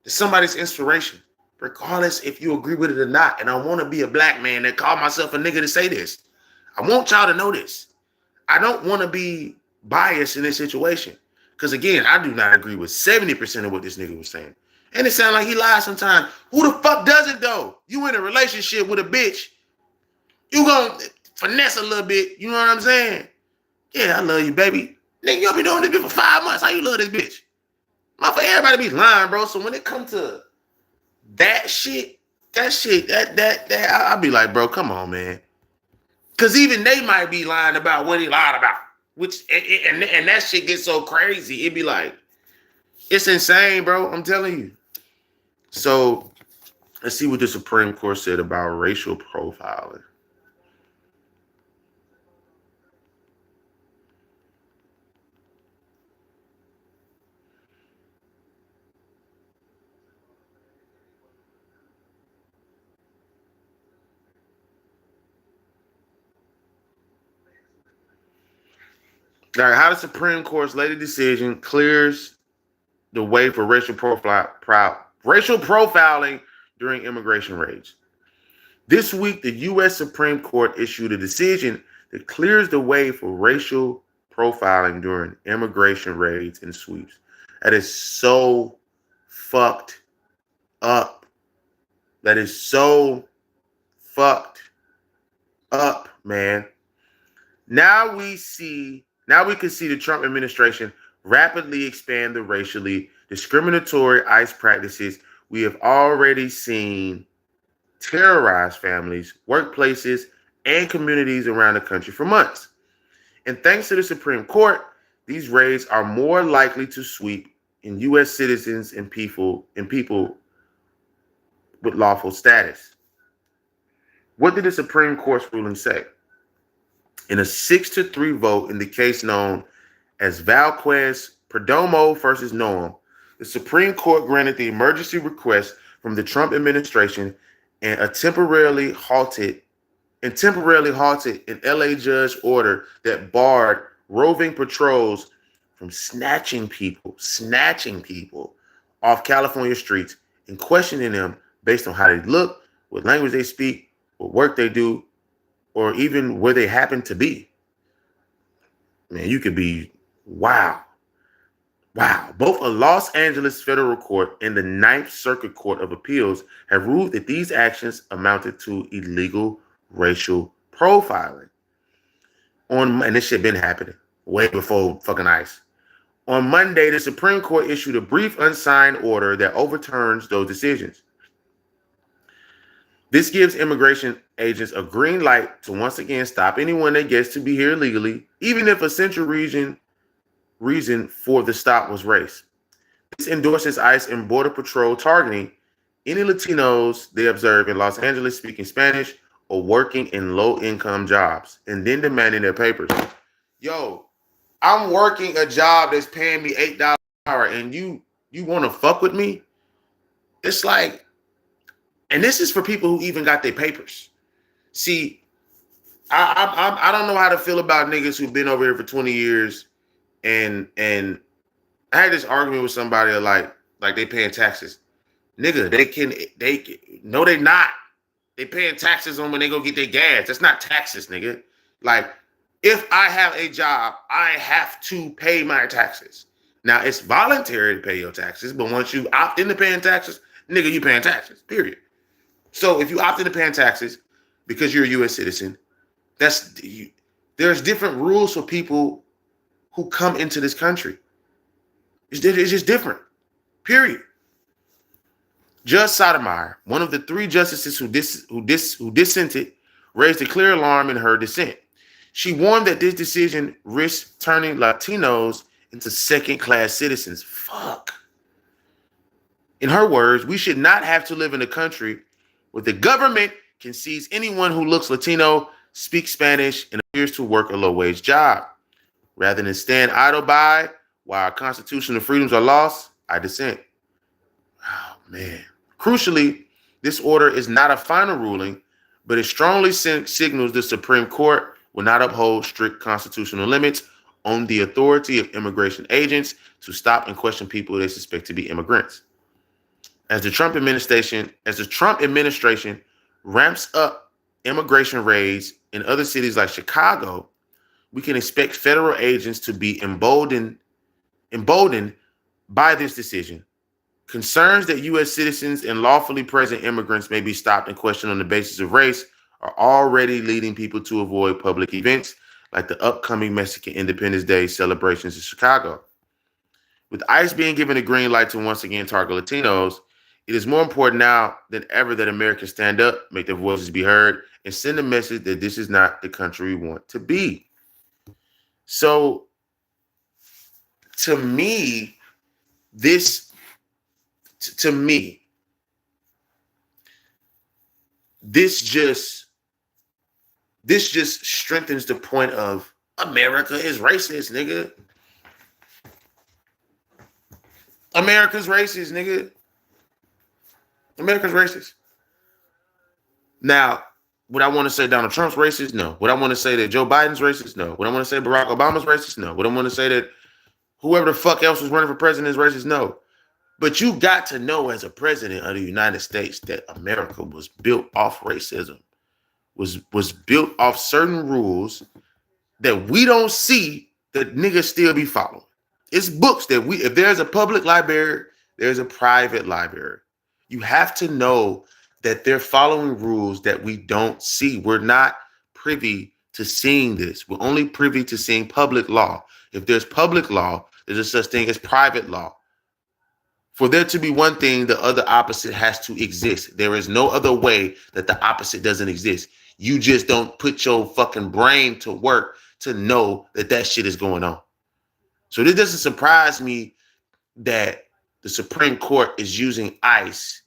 A: That's somebody's inspiration. Regardless if you agree with it or not. And I want to be a black man that call myself a nigga to say this. I want y'all to know this. I don't want to be biased in this situation. Because again, I do not agree with 70% of what this nigga was saying. And it sounds like he lies sometimes. Who the fuck doesn't though? You in a relationship with a bitch. You gonna finesse a little bit. You know what I'm saying? Yeah, I love you, baby. Nigga, you been doing this bitch for 5 months. How you love this bitch? Not for everybody be lying, bro. So when it comes to that shit, I'll be like, bro, come on, man. Because even they might be lying about what he lied about. Which and that shit gets so crazy. It'd be like, it's insane, bro. I'm telling you. So let's see what the Supreme Court said about racial profiling. All right, how the Supreme Court's latest decision clears the way for racial profiling during immigration raids. This week, the U.S. Supreme Court issued a decision that clears the way for racial profiling during immigration raids and sweeps. That is so fucked up. That is so fucked up, man. Now we can see the Trump administration rapidly expand the racially discriminatory ICE practices we have already seen terrorize families, workplaces, and communities around the country for months. And thanks to the Supreme Court, these raids are more likely to sweep in U.S. citizens and people with lawful status. What did the Supreme Court's ruling say? In a 6-3 vote in the case known as Valquez Perdomo versus Noam, the Supreme Court granted the emergency request from the Trump administration and temporarily halted an LA judge order that barred roving patrols from snatching people off California streets and questioning them based on how they look, what language they speak, what work they do, or even where they happen to be. Man, you could be, wow. Wow. Both a Los Angeles federal court and the Ninth Circuit Court of Appeals have ruled that these actions amounted to illegal racial profiling. And this shit been happening way before fucking ICE. On Monday, the Supreme Court issued a brief unsigned order that overturns those decisions. This gives immigration agents a green light to once again stop anyone that gets to be here illegally, even if a central reason for the stop was race. This endorses ICE and Border Patrol targeting any Latinos they observe in Los Angeles speaking Spanish or working in low-income jobs, and then demanding their papers. Yo, I'm working a job that's paying me $8 an hour, and you want to fuck with me? It's like, and this is for people who even got their papers. See, I don't know how to feel about niggas who've been over here for 20 years, and I had this argument with somebody like they paying taxes. Nigga, no, they not. They paying taxes on when they go get their gas. That's not taxes, nigga. Like, if I have a job, I have to pay my taxes. Now, it's voluntary to pay your taxes, but once you opt into paying taxes, nigga, you paying taxes, period. So if you opt into paying taxes because you're a U.S. citizen, there's different rules for people who come into this country. It's just different, period. Judge Sotomayor, one of the three justices who dissented, raised a clear alarm in her dissent. She warned that this decision risks turning Latinos into second-class citizens. Fuck. In her words, we should not have to live in a country where the government can seize anyone who looks Latino, speaks Spanish, and appears to work a low-wage job. Rather than stand idle by while our constitutional freedoms are lost, I dissent. Oh, man. Crucially, this order is not a final ruling, but it strongly signals the Supreme Court will not uphold strict constitutional limits on the authority of immigration agents to stop and question people they suspect to be immigrants. As the Trump administration ramps up immigration raids in other cities like Chicago, we can expect federal agents to be emboldened by this decision. Concerns that U.S. citizens and lawfully present immigrants may be stopped and questioned on the basis of race are already leading people to avoid public events like the upcoming Mexican Independence Day celebrations in Chicago. With ICE being given a green light to once again target Latinos, it is more important now than ever that Americans stand up, make their voices be heard, and send a message that this is not the country we want to be. So, to me, this just strengthens the point of America is racist, nigga. America's racist, nigga. America's racist. Now, would I want to say Donald Trump's racist? No. Would I want to say that Joe Biden's racist? No. Would I want to say Barack Obama's racist? No. Would I want to say that whoever the fuck else was running for president is racist? No. But you got to know as a president of the United States that America was built off racism, was built off certain rules that we don't see that niggas still be following. It's books that if there's a public library, there's a private library. You have to know that they're following rules that we don't see. We're not privy to seeing this. We're only privy to seeing public law. If there's public law, there's a such thing as private law. For there to be one thing, the other opposite has to exist. There is no other way that the opposite doesn't exist. You just don't put your fucking brain to work to know that that shit is going on. So this doesn't surprise me that the Supreme Court is using ICE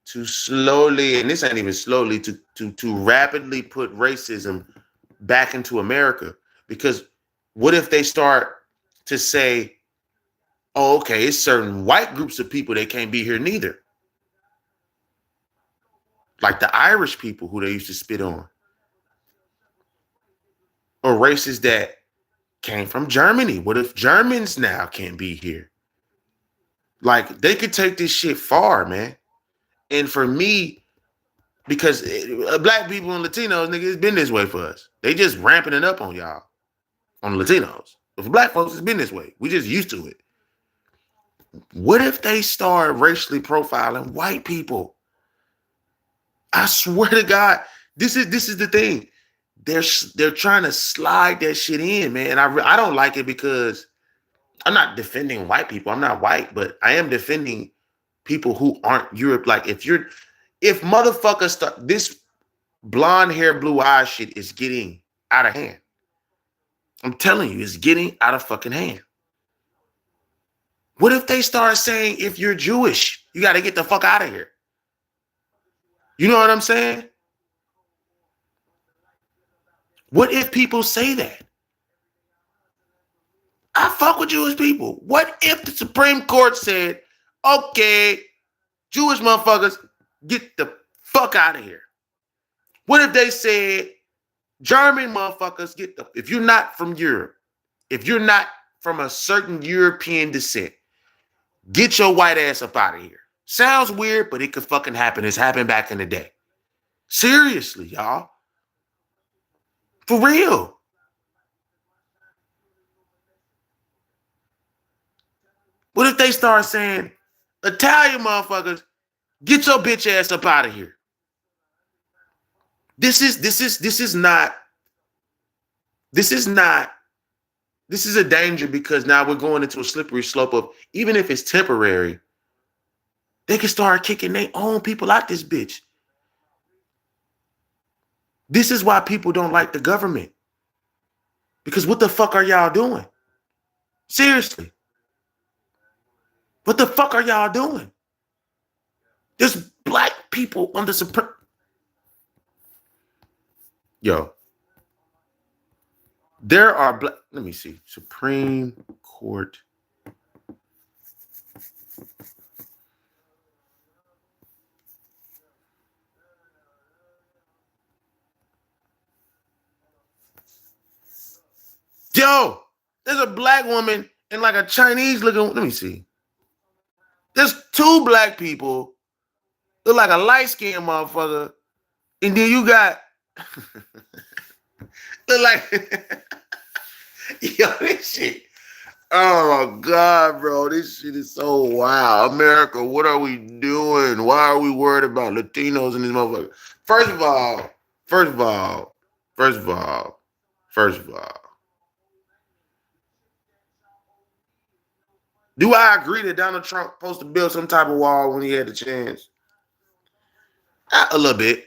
A: to slowly, and this ain't even slowly, to rapidly put racism back into America. Because what if they start to say, oh, okay, it's certain white groups of people that can't be here neither. Like the Irish people who they used to spit on. Or races that came from Germany. What if Germans now can't be here? Like, they could take this shit far, man. And for me, because black people and Latinos, nigga, it's been this way for us. They just ramping it up on y'all, on Latinos. But for black folks, it's been this way. We just used to it. What if they start racially profiling white people? I swear to God, this is the thing. They're trying to slide that shit in, man. I don't like it because I'm not defending white people. I'm not white, but I am defending people who aren't Europe. Like if motherfuckers start this blonde hair, blue eyes shit is getting out of hand. I'm telling you, it's getting out of fucking hand. What if they start saying, if you're Jewish, you got to get the fuck out of here? You know what I'm saying? What if people say that? I fuck with Jewish people. What if the Supreme Court said, okay, Jewish motherfuckers, get the fuck out of here? What if they said, German motherfuckers, if you're not from Europe, if you're not from a certain European descent, get your white ass up out of here. Sounds weird, but it could fucking happen. It's happened back in the day. Seriously, y'all. For real. What if they start saying, Italian motherfuckers, get your bitch ass up out of here? This is a danger because now we're going into a slippery slope of, even if it's temporary, they can start kicking their own people out this bitch. This is why people don't like the government. Because what the fuck are y'all doing? Seriously. What the fuck are y'all doing? There's black people on the Supreme. Yo. There are black. Let me see. Supreme Court. Yo, there's a black woman and like a Chinese looking. Let me see. There's two black people. Look like a light-skinned motherfucker. And then you got look like yo, this shit. Oh my God, bro. This shit is so wild. America, what are we doing? Why are we worried about Latinos and these motherfuckers? First of all, do I agree that Donald Trump supposed to build some type of wall when he had the chance? A little bit.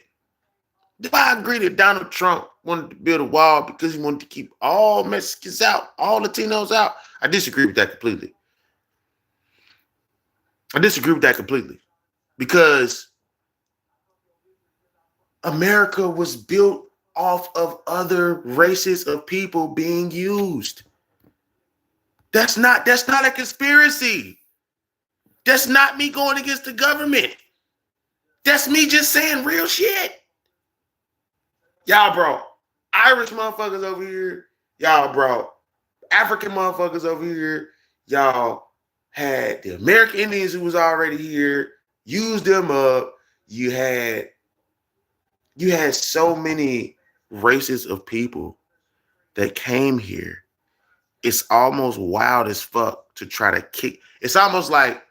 A: Do I agree that Donald Trump wanted to build a wall because he wanted to keep all Mexicans out, all Latinos out? I disagree with that completely. Because America was built off of other races of people being used. That's not a conspiracy. That's not me going against the government. That's me just saying real shit. Y'all, bro, Irish motherfuckers over here. Y'all, bro, African motherfuckers over here. Y'all had the American Indians who was already here, used them up. You had so many races of people that came here. It's almost wild as fuck to try to kick. It's almost like,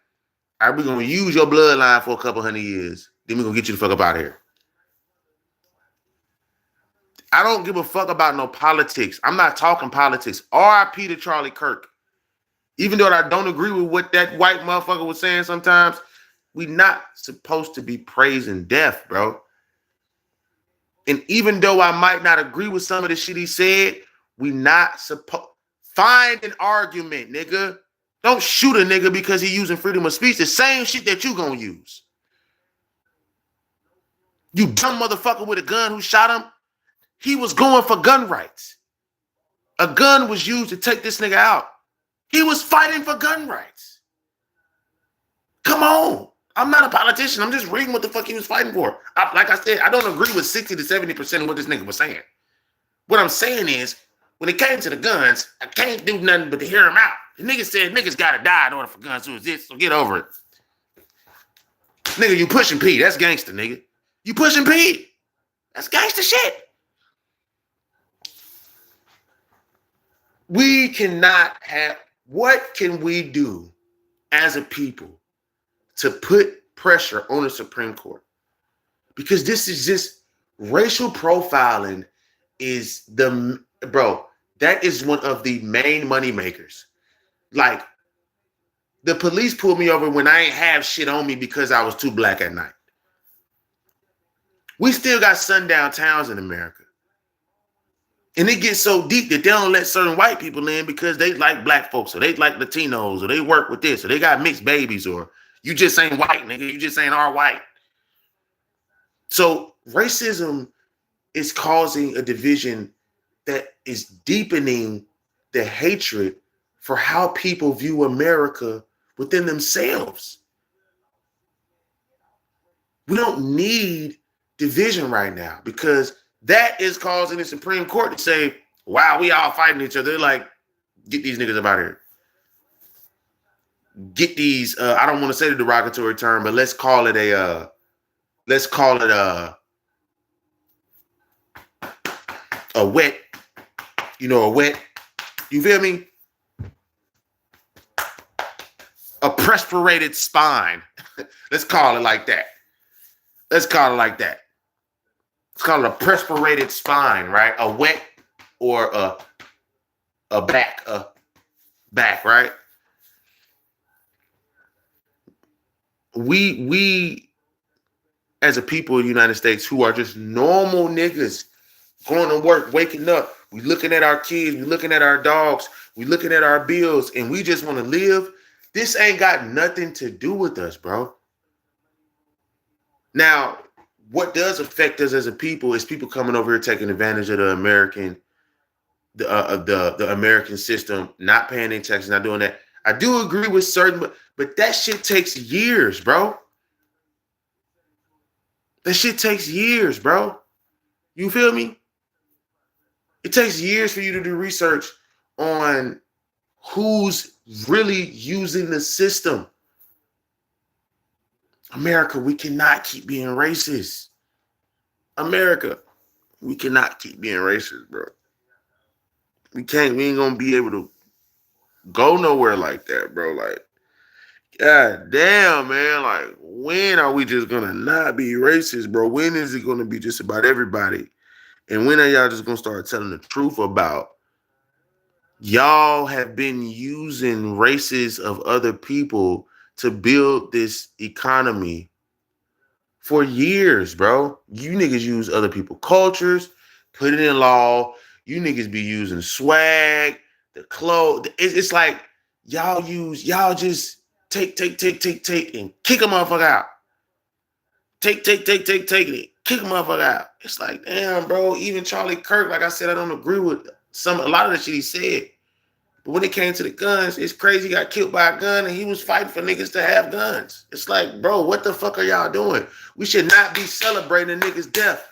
A: all right, we're going to use your bloodline for a couple hundred years. Then we're going to get you the fuck up out of here. I don't give a fuck about no politics. I'm not talking politics. R.I.P. to Charlie Kirk. Even though I don't agree with what that white motherfucker was saying sometimes, we not supposed to be praising death, bro. And even though I might not agree with some of the shit he said, we not supposed... Find an argument, nigga. Don't shoot a nigga because he using freedom of speech. The same shit that you gonna use. You dumb motherfucker with a gun who shot him, he was going for gun rights. A gun was used to take this nigga out. He was fighting for gun rights. Come on. I'm not a politician. I'm just reading what the fuck he was fighting for. Like I said, I don't agree with 60 to 70% of what this nigga was saying. What I'm saying is, when it came to the guns, I can't do nothing but to hear him out. The nigga said niggas gotta die in order for guns to exist, so get over it. Nigga, you pushing P. That's gangster, nigga. You pushing P. That's gangster shit. We cannot have... What can we do as a people to put pressure on the Supreme Court, because this is just racial profiling is that is one of the main money makers. Like, the police pulled me over when I ain't have shit on me because I was too black at night. We still got sundown towns in America. And it gets so deep that they don't let certain white people in because they like black folks, or they like Latinos, or they work with this, or they got mixed babies, or you just ain't white, nigga. You just ain't our white. So racism is causing a division that is deepening the hatred for how people view America within themselves. We don't need division right now, because that is causing the Supreme Court to say, wow, we all fighting each other. They're like, get these niggas up out of here. Get these, I don't want to say the derogatory term, but let's call it a wet, a wet, you feel me? A perforated spine. Let's call it like that. Let's call it a perforated spine, right? A wet or a back, right? We as a people in the United States who are just normal niggas going to work, waking up, we looking at our kids, we looking at our dogs, we looking at our bills, and we just want to live. This ain't got nothing to do with us, bro. Now, what does affect us as a people is people coming over here taking advantage of the American system, not paying their taxes, not doing that. I do agree with certain, but that shit takes years, bro. That shit takes years, bro. You feel me? It takes years for you to do research on who's really using the system. America, we cannot keep being racist. America, we cannot keep being racist, bro. We ain't gonna be able to go nowhere like that, bro. Like, god damn, man. Like, when are we just gonna not be racist, bro? When is it gonna be just about everybody? And when are y'all just gonna start telling the truth about y'all have been using races of other people to build this economy for years, bro? You niggas use other people's cultures, put it in law. You niggas be using swag, the clothes. It's like y'all just take, and kick a motherfucker out. Take it. Kick a motherfucker out. It's like, damn, bro. Even Charlie Kirk, like I said, I don't agree with a lot of the shit he said. But when it came to the guns, it's crazy. He got killed by a gun and he was fighting for niggas to have guns. It's like, bro, what the fuck are y'all doing? We should not be celebrating a nigga's death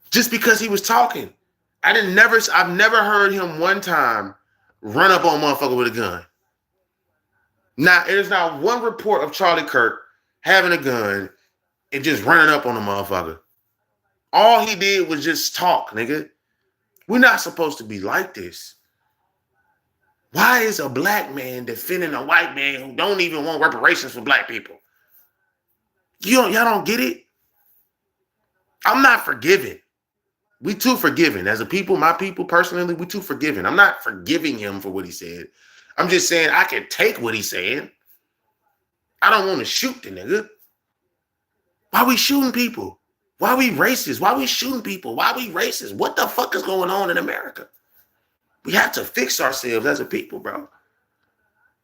A: just because he was talking. I've never heard him one time run up on a motherfucker with a gun. Now, there's not one report of Charlie Kirk having a gun and just running up on a motherfucker. All he did was just talk, nigga. We're not supposed to be like this. Why is a black man defending a white man who don't even want reparations for black people? Y'all don't get it? I'm not forgiving. We too forgiving. As a people, my people personally, we too forgiving. I'm not forgiving him for what he said. I'm just saying I can take what he's saying. I don't want to shoot the nigga. Why we shooting people? Why we racist? Why we shooting people? Why we racist? What the fuck is going on in America? We have to fix ourselves as a people, bro.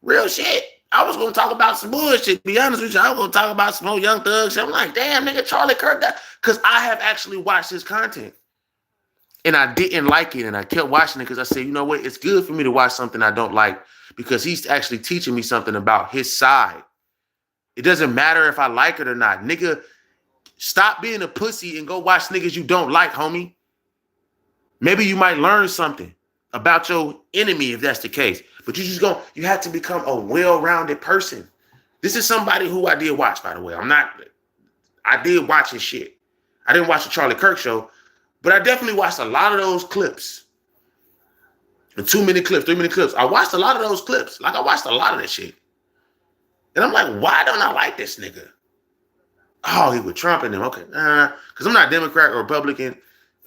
A: Real shit. I was going to talk about some bullshit. To be honest with you, I was going to talk about some old Young Thugs. I'm like, damn, nigga, Charlie Kirk. Because I have actually watched his content. And I didn't like it. And I kept watching it because I said, you know what? It's good for me to watch something I don't like because he's actually teaching me something about his side. It doesn't matter if I like it or not. Nigga, stop being a pussy and go watch niggas you don't like, homie. Maybe you might learn something about your enemy if that's the case. But you have to become a well-rounded person. This is somebody who I did watch, by the way. I did watch his shit. I didn't watch the Charlie Kirk show, but I definitely watched a lot of those clips. The 2 minute clips, 3 minute clips. I watched a lot of those clips. Like I watched a lot of that shit. And I'm like, why don't I like this nigga? Oh, he with Trump and them. Okay, because I'm not Democrat or Republican.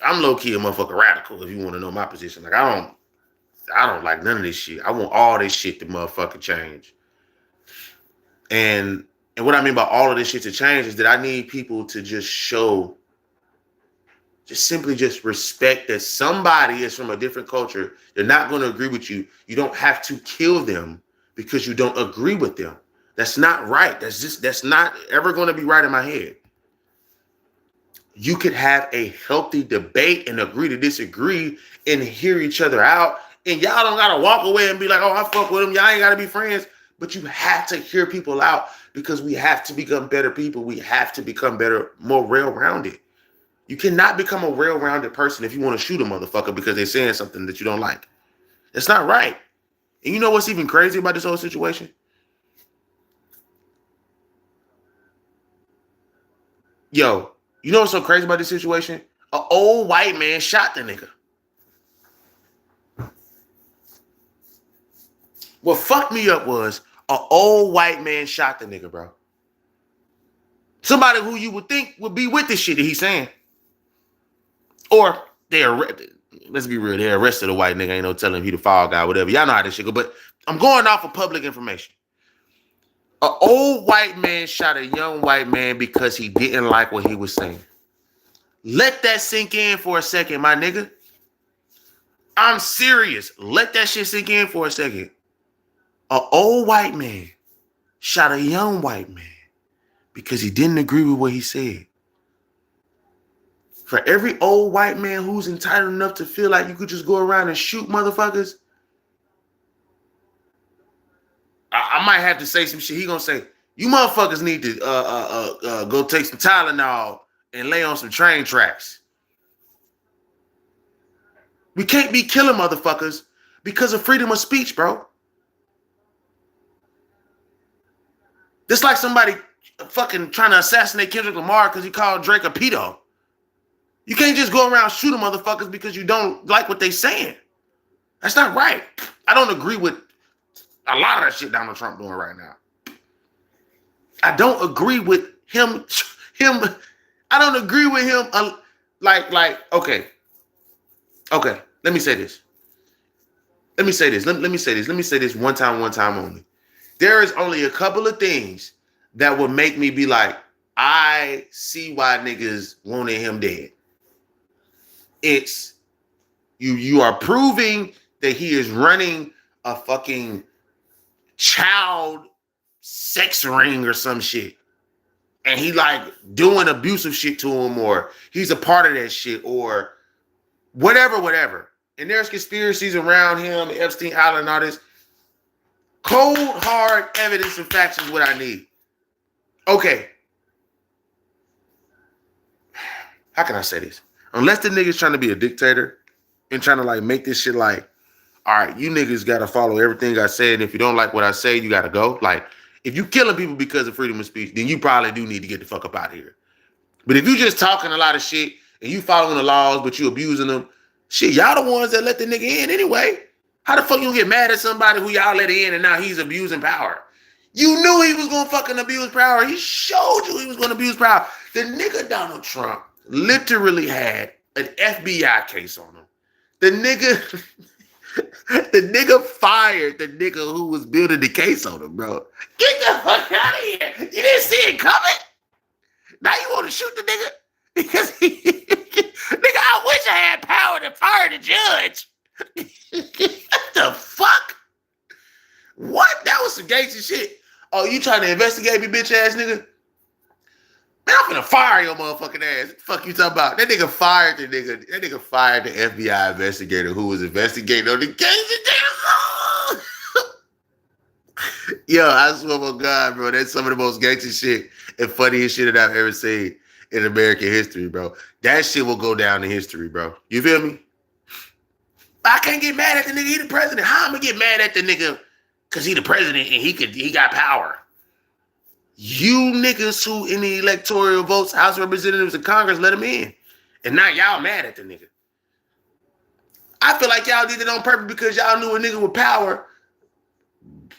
A: I'm low key a motherfucker radical. If you want to know my position, like I don't like none of this shit. I want all this shit to motherfucking change. And what I mean by all of this shit to change is that I need people to just show, simply respect that somebody is from a different culture. They're not going to agree with you. You don't have to kill them because you don't agree with them. That's not right. That's not ever going to be right in my head. You could have a healthy debate and agree to disagree and hear each other out. And y'all don't got to walk away and be like, oh, I fuck with them. Y'all ain't got to be friends. But you have to hear people out because we have to become better people. We have to become better, more well-rounded. You cannot become a well-rounded person if you want to shoot a motherfucker because they're saying something that you don't like. That's not right. And you know what's even crazy about this whole situation? Yo, you know what's so crazy about this situation? An old white man shot the nigga. What fucked me up was an old white man shot the nigga, bro. Somebody who you would think would be with this shit that he's saying. Or they arrested. Let's be real, they arrested a white nigga. Ain't no telling him he the fall guy, whatever. Y'all know how this shit go. But I'm going off of public information. An old white man shot a young white man because he didn't like what he was saying. Let that sink in for a second, my nigga. I'm serious. Let that shit sink in for a second. An old white man shot a young white man because he didn't agree with what he said. For every old white man who's entitled enough to feel like you could just go around and shoot motherfuckers, I might have to say some shit. He gonna say, you motherfuckers need to go take some Tylenol and lay on some train tracks. We can't be killing motherfuckers because of freedom of speech, bro. Just like somebody fucking trying to assassinate Kendrick Lamar because he called Drake a pedo. You can't just go around shooting motherfuckers because you don't like what they saying. That's not right. I don't agree with a lot of that shit Donald Trump doing right now. I don't agree with him. I don't agree with him. Okay. Let me say this. Let me say this one time only. There is only a couple of things that would make me be like, I see why niggas wanted him dead. It's you are proving that he is running a fucking child sex ring or some shit. And he like doing abusive shit to him, or he's a part of that shit, or whatever. And there's conspiracies around him, Epstein Island, and all this. Cold, hard evidence and facts is what I need. Okay. How can I say this? Unless the nigga's trying to be a dictator and trying to like make this shit like, all right, you niggas got to follow everything I said. And if you don't like what I say, you got to go. Like, if you killing people because of freedom of speech, then you probably do need to get the fuck up out of here. But if you just talking a lot of shit and you following the laws, but you abusing them, shit, y'all the ones that let the nigga in anyway. How the fuck you get mad at somebody who y'all let in and now he's abusing power? You knew he was going to fucking abuse power. He showed you he was going to abuse power. The nigga Donald Trump literally had an FBI case on him. The nigga fired the nigga who was building the case on him, bro. Get the fuck out of here. You didn't see it coming? Now you want to shoot the nigga? Because nigga, I wish I had power to fire the judge. What the fuck? What? That was some gangster shit. Oh, you trying to investigate me, bitch ass nigga? Man, I'm gonna fire your motherfucking ass. What the fuck you talking about? That nigga fired the nigga. That nigga fired the FBI investigator who was investigating on the case. Yo, I swear to God, bro, that's some of the most gangster shit and funniest shit that I've ever seen in American history, bro. That shit will go down in history, bro. You feel me? I can't get mad at the nigga. He the president. How am I gonna get mad at the nigga because he the president and he got power? You niggas who in the electoral votes, House of Representatives and Congress, let him in. And now y'all mad at the nigga. I feel like y'all did it on purpose because y'all knew a nigga with power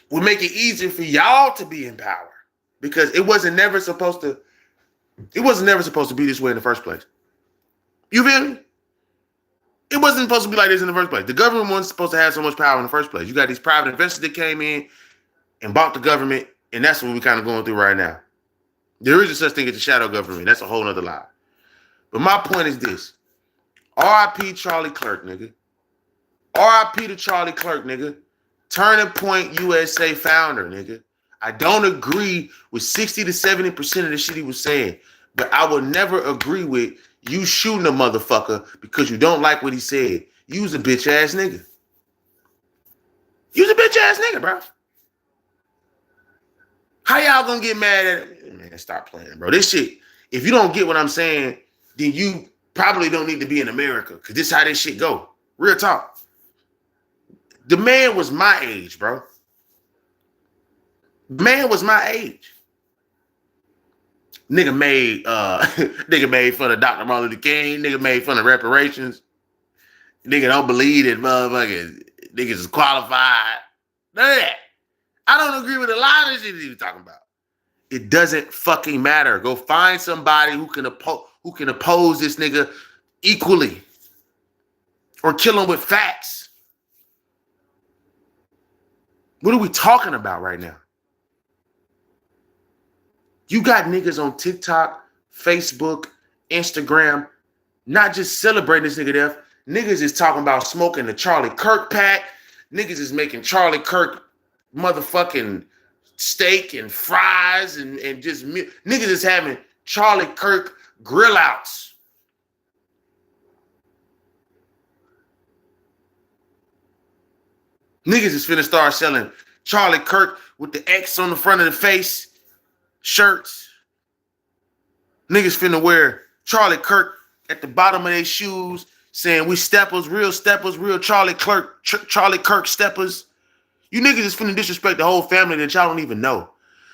A: would make it easier for y'all to be in power. because it wasn't never supposed to be this way in the first place. You feel me? It wasn't supposed to be like this in the first place. The government wasn't supposed to have so much power in the first place. You got these private investors that came in and bought the government, and that's what we're kind of going through right now. There is a such thing as a shadow government. That's a whole nother lie. But my point is this. R.I.P. Charlie Kirk, nigga. R.I.P. to Charlie Kirk, nigga. Turning Point USA founder, nigga. I don't agree with 60 to 70% of the shit he was saying, but I would never agree with you shooting a motherfucker because you don't like what he said. You's a bitch ass nigga. You's a bitch ass nigga, bro. How y'all gonna get mad at it? Man, stop playing, bro. This shit, if you don't get what I'm saying, then you probably don't need to be in America, because this is how this shit go. Real talk. The man was my age, bro. Man was my age. Nigga made fun of Dr. Martin Luther King. Nigga made fun of reparations. Nigga don't believe that motherfuckers niggas is qualified. None of that. I don't agree with a lot of shit that he was talking about. It doesn't fucking matter. Go find somebody who can oppose this nigga equally, or kill him with facts. What are we talking about right now? You got niggas on TikTok, Facebook, Instagram, not just celebrating this nigga death. Niggas is talking about smoking the Charlie Kirk pack. Niggas is making Charlie Kirk motherfucking steak and fries and just niggas is having Charlie Kirk grill outs. Niggas is finna start selling Charlie Kirk with the X on the front of the face shirts. Niggas finna wear Charlie Kirk at the bottom of their shoes saying we steppers, real Charlie Kirk steppers. You niggas is finna disrespect the whole family that y'all don't even know.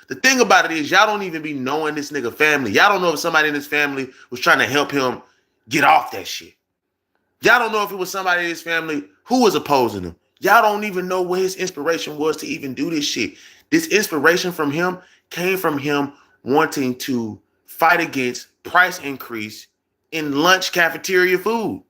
A: The thing about it is y'all don't even be knowing this nigga family. Y'all don't know if somebody in his family was trying to help him get off that shit. Y'all don't know if it was somebody in his family who was opposing him. Y'all don't even know what his inspiration was to even do this shit. This inspiration from him came from him wanting to fight against price increase in lunch cafeteria food.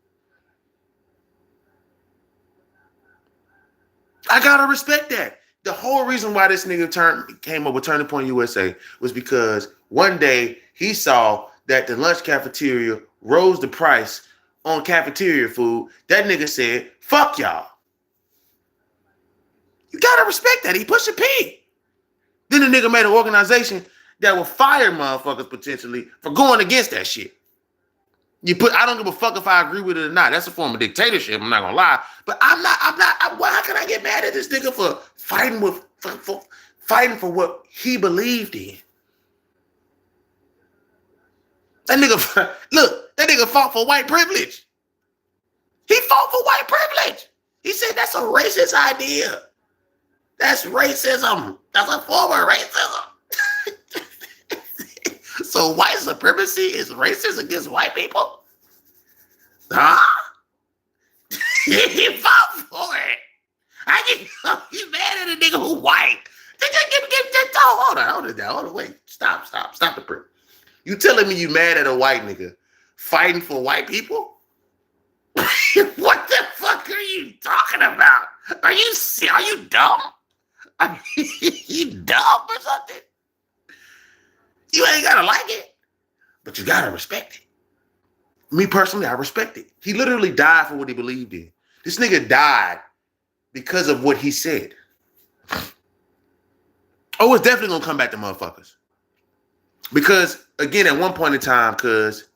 A: I gotta respect that. The whole reason why this nigga came up with Turning Point USA was because one day he saw that the lunch cafeteria rose the price on cafeteria food. That nigga said, fuck y'all. You gotta respect that. He pushed a P. Then the nigga made an organization that will fire motherfuckers potentially for going against that shit. I don't give a fuck if I agree with it or not. That's a form of dictatorship. I'm not gonna lie, but why can I get mad at this nigga for fighting for what he believed in? That nigga fought for white privilege. He fought for white privilege. He said that's a racist idea. That's racism. That's a form of racism. So white supremacy is racist against white people? Huh? He fought for it. He's mad at a nigga who white. Hold on, wait. Stop the print. You telling me you mad at a white nigga fighting for white people? What the fuck are you talking about? Are you dumb? Are you dumb or something? You ain't gotta like it, but you gotta respect it. Me personally, I respect it. He literally died for what he believed in. This nigga died because of what he said. Oh, it's definitely gonna come back to motherfuckers. Because, again, at one point in time, because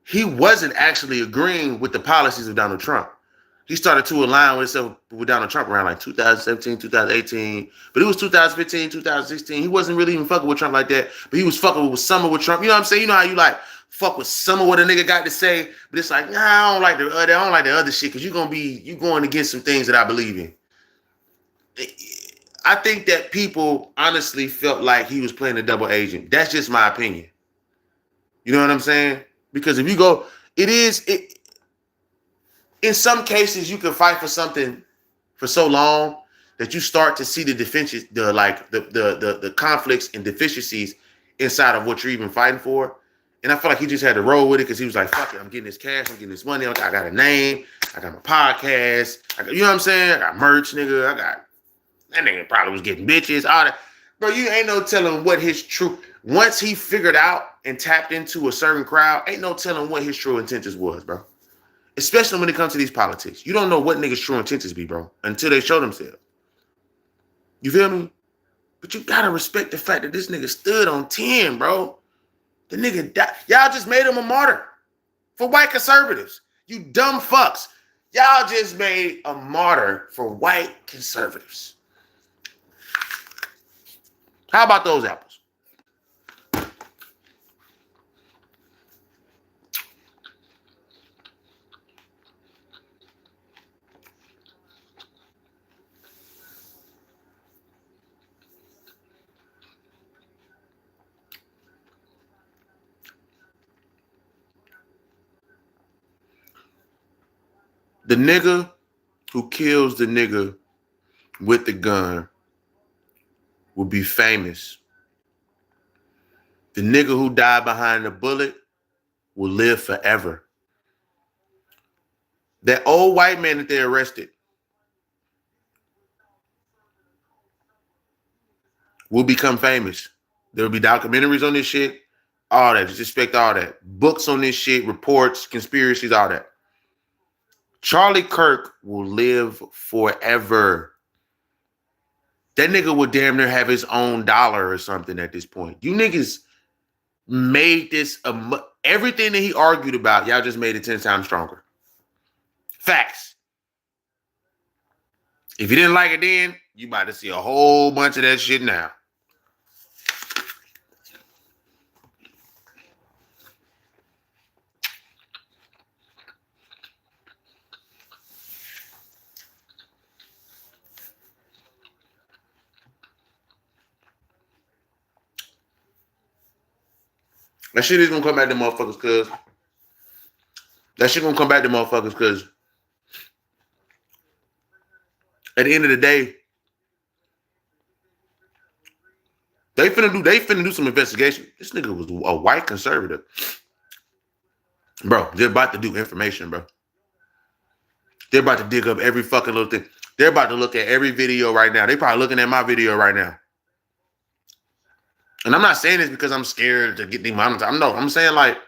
A: he wasn't actually agreeing with the policies of Donald Trump. He started to align with himself with Donald Trump around like 2017, 2018. But it was 2015, 2016. He wasn't really even fucking with Trump like that. But he was fucking with Summer with Trump. You know what I'm saying? You know how you like fuck with Summer what a nigga got to say, but it's like, nah, I don't like the other shit because you going against some things that I believe in. I think that people honestly felt like he was playing a double agent. That's just my opinion. You know what I'm saying? Because if you go, in some cases, you can fight for something for so long that you start to see the conflicts and deficiencies inside of what you're even fighting for. And I feel like he just had to roll with it because he was like, fuck it, I'm getting this cash, I'm getting this money, I got a name, I got my podcast, you know what I'm saying? I got merch, nigga, that nigga probably was getting bitches, all that. Bro, you ain't no telling what his true, once he figured out and tapped into a certain crowd, ain't no telling what his true intentions was, bro. Especially when it comes to these politics. You don't know what niggas' true intentions be, bro, until they show themselves. You feel me? But you gotta respect the fact that this nigga stood on 10, bro. The nigga died. Y'all just made him a martyr for white conservatives. You dumb fucks. Y'all just made a martyr for white conservatives. How about those apples? The nigga who kills the nigga with the gun will be famous. The nigga who died behind the bullet will live forever. That old white man that they arrested will become famous. There will be documentaries on this shit, all that. Just expect all that. Books on this shit, reports, conspiracies, all that. Charlie Kirk will live forever. That nigga would damn near have his own dollar or something at this point. You niggas made this, everything that he argued about, y'all just made it 10 times stronger. Facts. If you didn't like it then, you about to see a whole bunch of that shit now. That shit is gonna come back to motherfuckers because at the end of the day, they finna do some investigation. This nigga was a white conservative. Bro, they're about to do information, bro. They're about to dig up every fucking little thing. They're about to look at every video right now. They probably looking at my video right now. And I'm not saying this because I'm scared to get demonetized. I'm saying like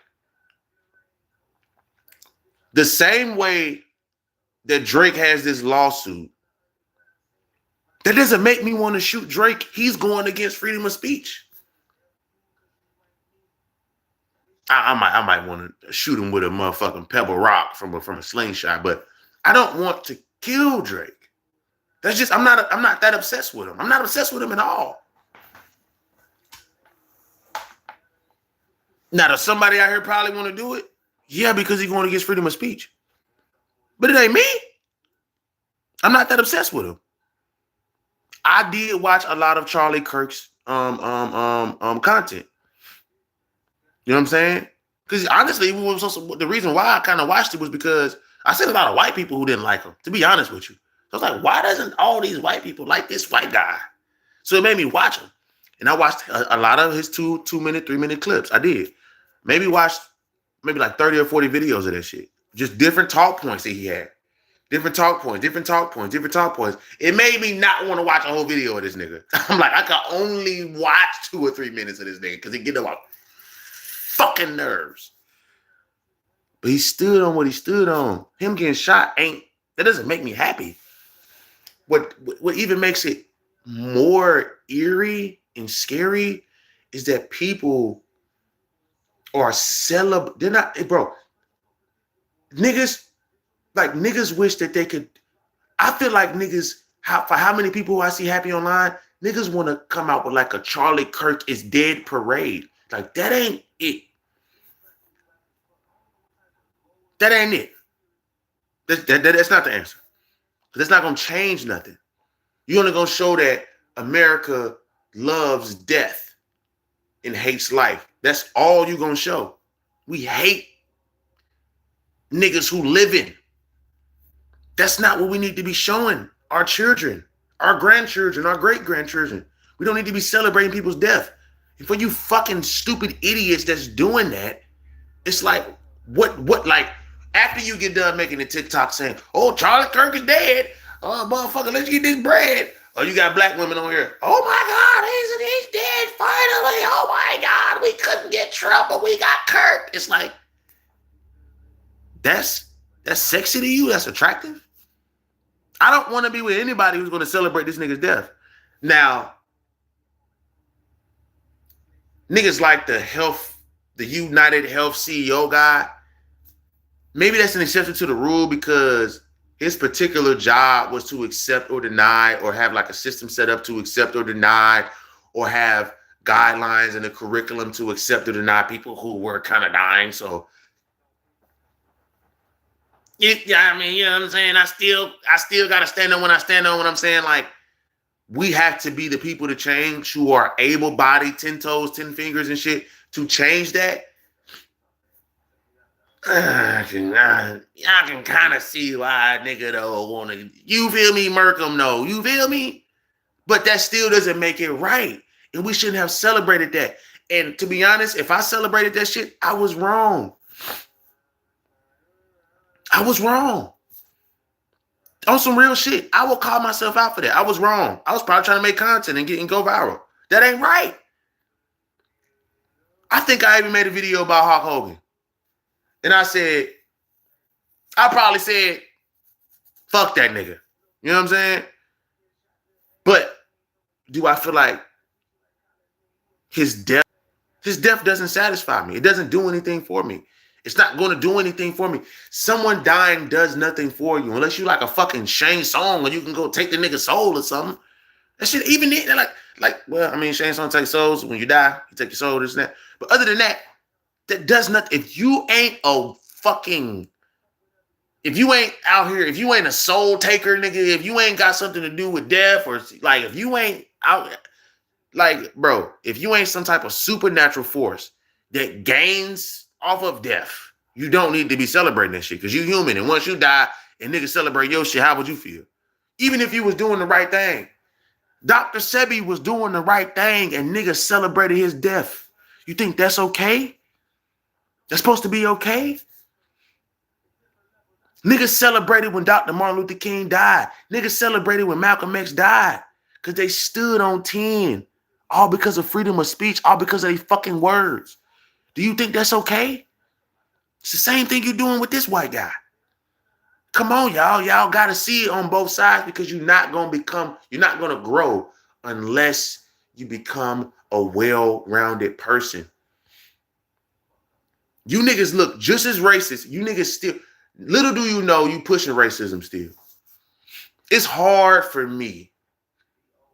A: the same way that Drake has this lawsuit, that doesn't make me want to shoot Drake. He's going against freedom of speech. I might want to shoot him with a motherfucking pebble rock from a slingshot, but I don't want to kill Drake. That's just I'm not that obsessed with him. I'm not obsessed with him at all. Now, does somebody out here probably want to do it? Yeah, because he's going against freedom of speech. But it ain't me. I'm not that obsessed with him. I did watch a lot of Charlie Kirk's content. You know what I'm saying? Because honestly, the reason why I kind of watched it was because I seen a lot of white people who didn't like him, to be honest with you. So I was like, why doesn't all these white people like this white guy? So it made me watch him. And I watched a lot of his 2-minute, 3-minute clips. I did. Maybe watched like 30 or 40 videos of that shit. Just different talk points that he had. Different talk points. It made me not want to watch a whole video of this nigga. I'm like, I can only watch 2 or 3 minutes of this nigga because it get on my fucking nerves. But he stood on what he stood on. Him getting shot that doesn't make me happy. What even makes it more eerie and scary is that people are they're not, bro. Niggas wish that they could. I feel like niggas, for how many people I see happy online, niggas want to come out with like a Charlie Kirk is dead parade. Like, that ain't it. That ain't it. That's not the answer. That's not going to change nothing. You're only going to show that America loves death and hates life. That's all you're going to show. We hate niggas who live in. That's not what we need to be showing our children, our grandchildren, our great-grandchildren. We don't need to be celebrating people's death. And for you fucking stupid idiots that's doing that, it's like, what, like, after you get done making the TikTok saying, oh, Charlie Kirk is dead. Oh, motherfucker, let's get this bread. Oh, you got black women on here. Oh my God, he's dead finally. Oh my God, we couldn't get Trump, but we got Kirk. It's like, that's sexy to you? That's attractive? I don't want to be with anybody who's going to celebrate this nigga's death. Now, niggas like the United Health CEO guy, maybe that's an exception to the rule because his particular job was to accept or deny or have like a system set up to accept or deny or have guidelines in the curriculum to accept or deny people who were kind of dying. So, I mean, you know what I'm saying? I still got to stand on when I stand on what I'm saying. Like, we have to be the people to change who are able-bodied, 10 toes, 10 fingers and shit to change that. I can kind of see why a nigga though want to, you feel me, Merkham, no, you feel me? But that still doesn't make it right. And we shouldn't have celebrated that. And to be honest, if I celebrated that shit, I was wrong. I was wrong. On some real shit, I will call myself out for that. I was wrong. I was probably trying to make content and go viral. That ain't right. I think I even made a video about Hulk Hogan. And I probably said, fuck that nigga. You know what I'm saying? But do I feel like his death doesn't satisfy me? It doesn't do anything for me. It's not going to do anything for me. Someone dying does nothing for you unless you like a fucking Shane Song or you can go take the nigga's soul or something. That shit, even then, well, I mean, Shane Song takes souls. When you die, you take your soul, this and that. But other than that, that does nothing. If you ain't out here, if you ain't a soul taker, nigga, if you ain't got something to do with death or like, if you ain't out, like, bro, if you ain't some type of supernatural force that gains off of death, you don't need to be celebrating that shit because you human. And once you die and niggas celebrate your shit, how would you feel? Even if you was doing the right thing. Dr. Sebi was doing the right thing and niggas celebrated his death. You think that's okay? That's supposed to be okay? Niggas celebrated when Dr. Martin Luther King died. Niggas celebrated when Malcolm X died because they stood on 10. All because of freedom of speech, all because of their fucking words. Do you think that's okay? It's the same thing you're doing with this white guy. Come on, y'all. Y'all got to see it on both sides because you're not going to grow unless you become a well-rounded person. You niggas look just as racist. You niggas still, little do you know, you pushing racism still. It's hard for me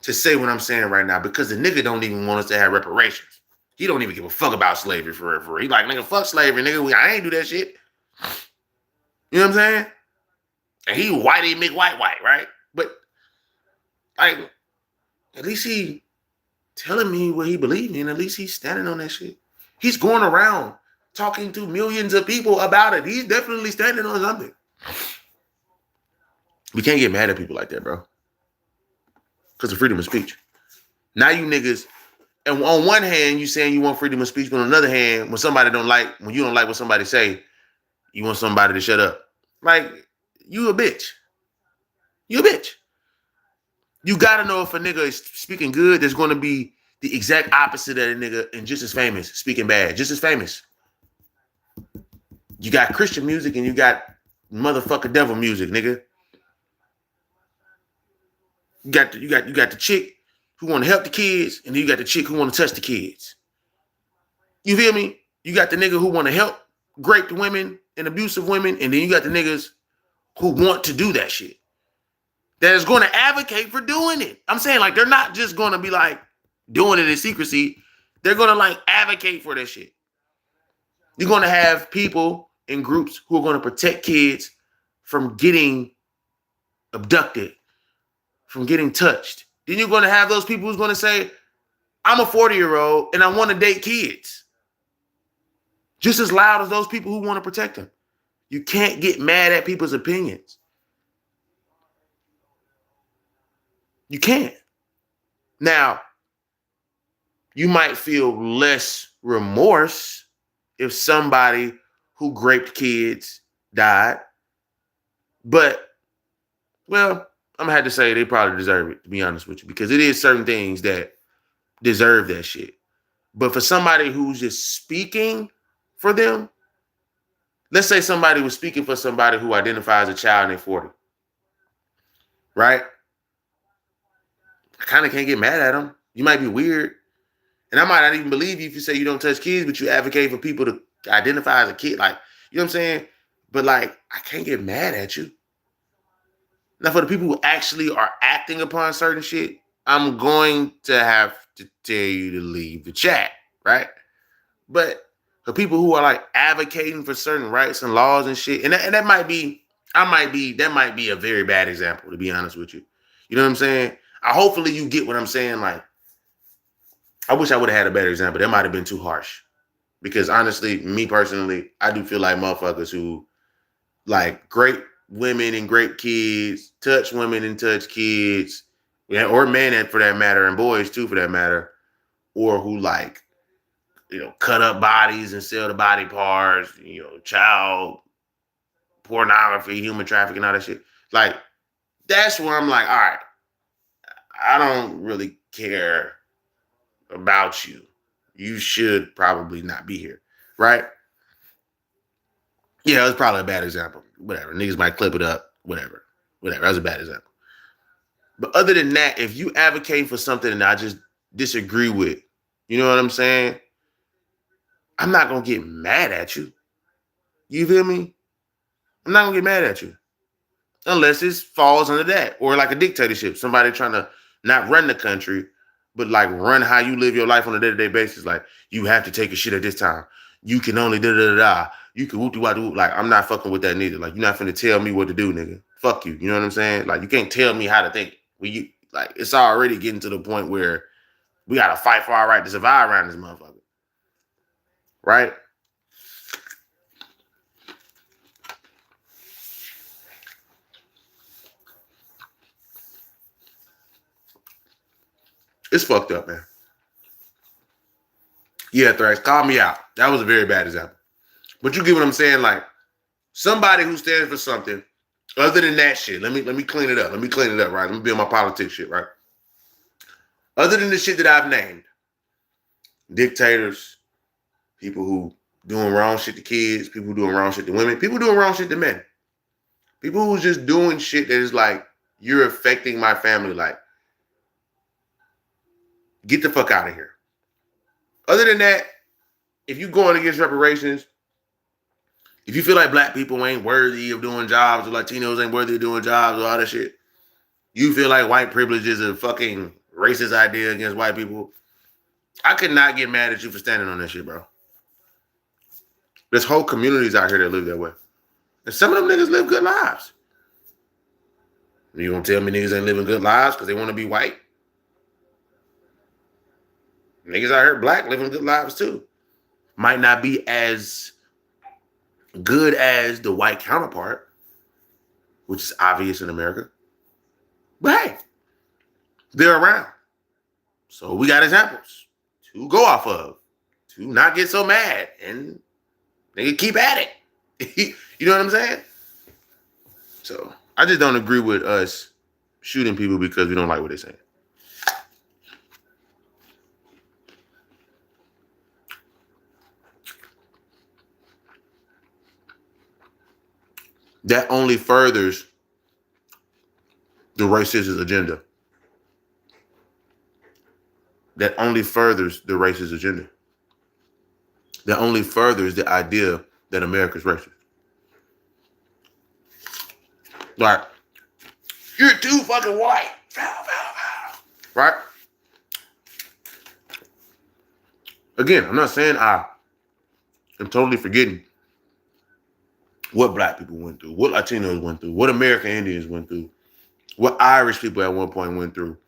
A: to say what I'm saying right now because the nigga don't even want us to have reparations. He don't even give a fuck about slavery for real. He like, nigga, fuck slavery, nigga. I ain't do that shit. You know what I'm saying? And he whitey McWhite, right? But like, at least he telling me what he believes in. At least he's standing on that shit. He's going around talking to millions of people about it. He's definitely standing on something. We can't get mad at people like that, bro. Because of freedom of speech. Now you niggas, and on one hand, you saying you want freedom of speech, but on the other hand, when you don't like what somebody say, you want somebody to shut up. Like, you a bitch. You a bitch. You gotta know if a nigga is speaking good, there's gonna be the exact opposite of a nigga and just as famous, speaking bad, just as famous. You got Christian music and you got motherfucker devil music, nigga. You got the chick who want to help the kids, and then you got the chick who want to touch the kids. You feel me? You got the nigga who want to help rape women and abusive women, and then you got the niggas who want to do that shit. That is going to advocate for doing it. I'm saying, like, they're not just going to be like doing it in secrecy. They're going to like advocate for that shit. You're going to have people in groups who are going to protect kids from getting abducted, from getting touched. Then you're going to have those people who's going to say, I'm a 40-year-old and I want to date kids. Just as loud as those people who want to protect them. You can't get mad at people's opinions. You can't. Now, you might feel less remorse if somebody who raped kids died. But, well, I'm gonna have to say they probably deserve it, to be honest with you, because it is certain things that deserve that shit. But for somebody who's just speaking for them, let's say somebody was speaking for somebody who identifies as a child in their 40, right? I kind of can't get mad at them. You might be weird. And I might not even believe you if you say you don't touch kids, but you advocate for people to identify as a kid. Like, you know what I'm saying? But like, I can't get mad at you. Now, for the people who actually are acting upon certain shit, I'm going to have to tell you to leave the chat, right? But for people who are like advocating for certain rights and laws and shit, and that might be, that might be a very bad example, to be honest with you. You know what I'm saying? Hopefully you get what I'm saying. Like, I wish I would have had a better example. That might have been too harsh. Because honestly, me personally, I do feel like motherfuckers who like great women and great kids, touch women and touch kids, yeah, or men for that matter, and boys too for that matter, or who like, you know, cut up bodies and sell the body parts, you know, child pornography, human trafficking, all that shit. Like, that's where I'm like, all right, I don't really care about you. You should probably not be here, right? Yeah, it was probably a bad example. Whatever. Niggas might clip it up. Whatever. That was a bad example. But other than that, if you advocate for something and I just disagree with, you know what I'm saying? I'm not going to get mad at you. You feel me? I'm not going to get mad at you. Unless it falls under that. Or like a dictatorship. Somebody trying to not run the country, but like run how you live your life on a day-to-day basis. Like, you have to take a shit at this time. You can only da-da-da-da. You can whoop-de-wah-de-whoop. Like, I'm not fucking with that neither. Like, you're not finna tell me what to do, nigga. Fuck you. You know what I'm saying? Like, you can't tell me how to think. Like, it's already getting to the point where we gotta fight for our right to survive around this motherfucker. Right? It's fucked up, man. Yeah, Thrax, call me out. That was a very bad example. But you get what I'm saying? Like, somebody who stands for something other than that shit. Let me clean it up. Right? Let me be on my politics shit, right? Other than the shit that I've named, dictators, people who doing wrong shit to kids, people who doing wrong shit to women, people doing wrong shit to men, people who's just doing shit that is like, you're affecting my family. Like, get the fuck out of here. Other than that, if you going against reparations, if you feel like black people ain't worthy of doing jobs, or Latinos ain't worthy of doing jobs, or all that shit, you feel like white privilege is a fucking racist idea against white people, I could not get mad at you for standing on that shit, bro. There's whole communities out here that live that way. And some of them niggas live good lives. You gonna tell me niggas ain't living good lives because they want to be white? Niggas out here black living good lives too. Might not be as good as the white counterpart, which is obvious in America. But hey, they're around. So we got examples to go off of, to not get so mad and they keep at it. You know what I'm saying? So I just don't agree with us shooting people because we don't like what they're saying. That only furthers the racist agenda. That only furthers the racist agenda. That only furthers the idea that America's racist. Like, you're too fucking white. Right? Again, I'm not saying I am totally forgetting what black people went through, what Latinos went through, what American Indians went through, what Irish people at one point went through,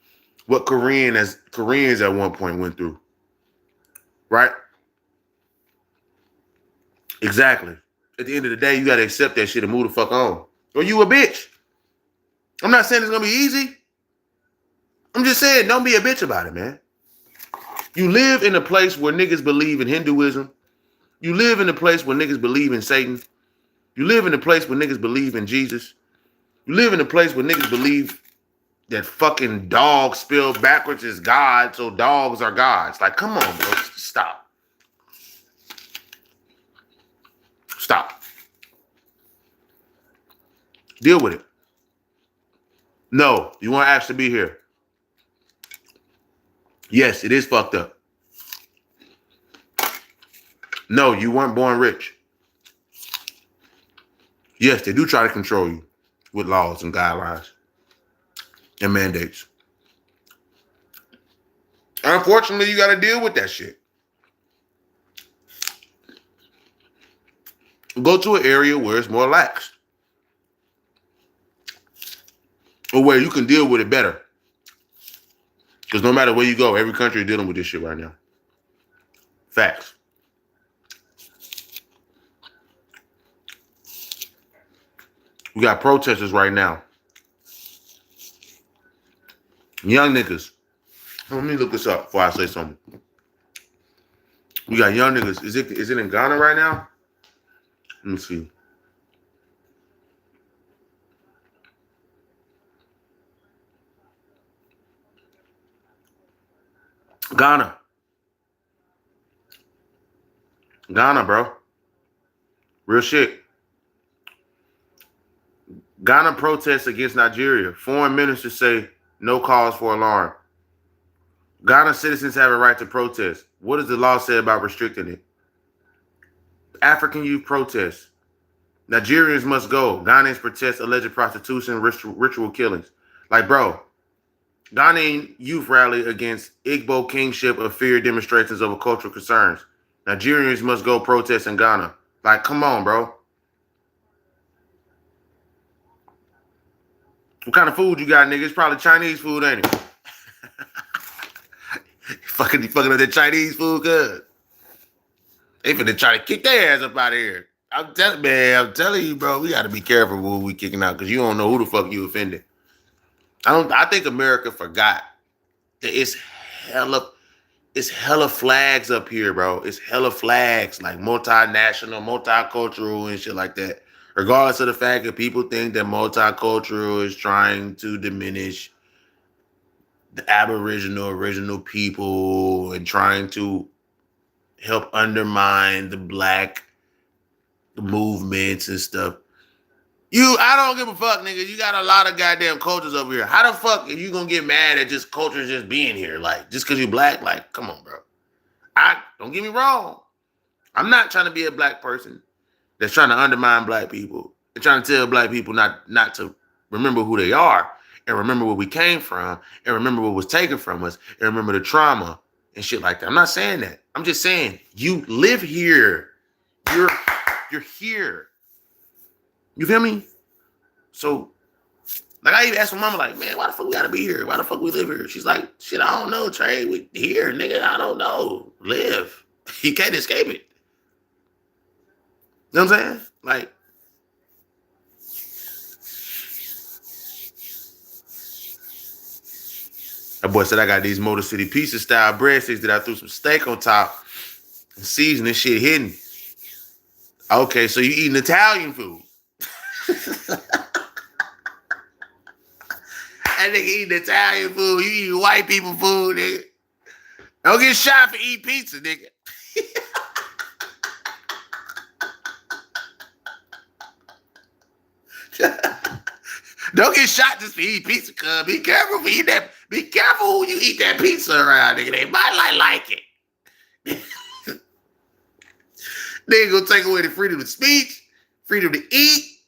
A: what Koreans at one point went through. Right? Exactly. At the end of the day, you got to accept that shit and move the fuck on. Or you a bitch. I'm not saying it's going to be easy. I'm just saying, don't be a bitch about it, man. You live in a place where niggas believe in Hinduism. You live in a place where niggas believe in Satan. You live in a place where niggas believe in Jesus. You live in a place where niggas believe that fucking dogs spelled backwards is God, so dogs are gods. Like, come on, bro. Stop. Stop. Deal with it. No, you want Ash to be here. Yes, it is fucked up. No, you weren't born rich. Yes, they do try to control you with laws and guidelines and mandates. Unfortunately, you got to deal with that shit. Go to an area where it's more lax, or where you can deal with it better. Because no matter where you go, every country is dealing with this shit right now. Facts. We got protesters right now. Young niggas. Let me look this up before I say something. We got young niggas. Is it in Ghana right now? Let me see. Ghana. Ghana, bro. Real shit. Ghana protests against Nigeria. Foreign ministers say no cause for alarm. Ghana citizens have a right to protest. What does the law say about restricting it? African youth protests. Nigerians must go. Ghanaians protest alleged prostitution, ritual killings. Like, bro, Ghanaian youth rally against Igbo kingship of fear demonstrations over cultural concerns. Nigerians must go protest in Ghana. Like, come on, bro. What kind of food you got, nigga? It's probably Chinese food, ain't it? fucking up that Chinese food, cuz. They finna try to kick their ass up out of here. I'm telling you, bro, we gotta be careful when we kicking out, because you don't know who the fuck you offended. I think America forgot that it's hella flags up here, bro. It's hella flags, like multinational, multicultural and shit like that. Regardless of the fact that people think that multicultural is trying to diminish the original people and trying to help undermine the black movements and stuff. I don't give a fuck, nigga. You got a lot of goddamn cultures over here. How the fuck are you gonna get mad at just cultures just being here? Like, just because you black? Like, come on, bro. Don't get me wrong. I'm not trying to be a black person that's trying to undermine black people and trying to tell black people not to remember who they are and remember where we came from and remember what was taken from us and remember the trauma and shit like that. I'm not saying that. I'm just saying you live here. You're here. You feel me? So, like, I even asked my mama, like, man, why the fuck we gotta be here? Why the fuck we live here? She's like, shit, I don't know, Trey. We here, nigga. I don't know. Live. You can't escape it. You know what I'm saying? Like, that boy said I got these Motor City Pizza style breadsticks that I threw some steak on top and seasoned this shit hidden. Okay, so you eating Italian food. That nigga eating Italian food. You eating white people food, nigga. Don't get shot for eating pizza, nigga. Don't get shot just for eating pizza, cuz. Be careful for eating that. Be careful who you eat that pizza around, nigga. They might like it. They ain't gonna take away the freedom of speech, freedom to eat.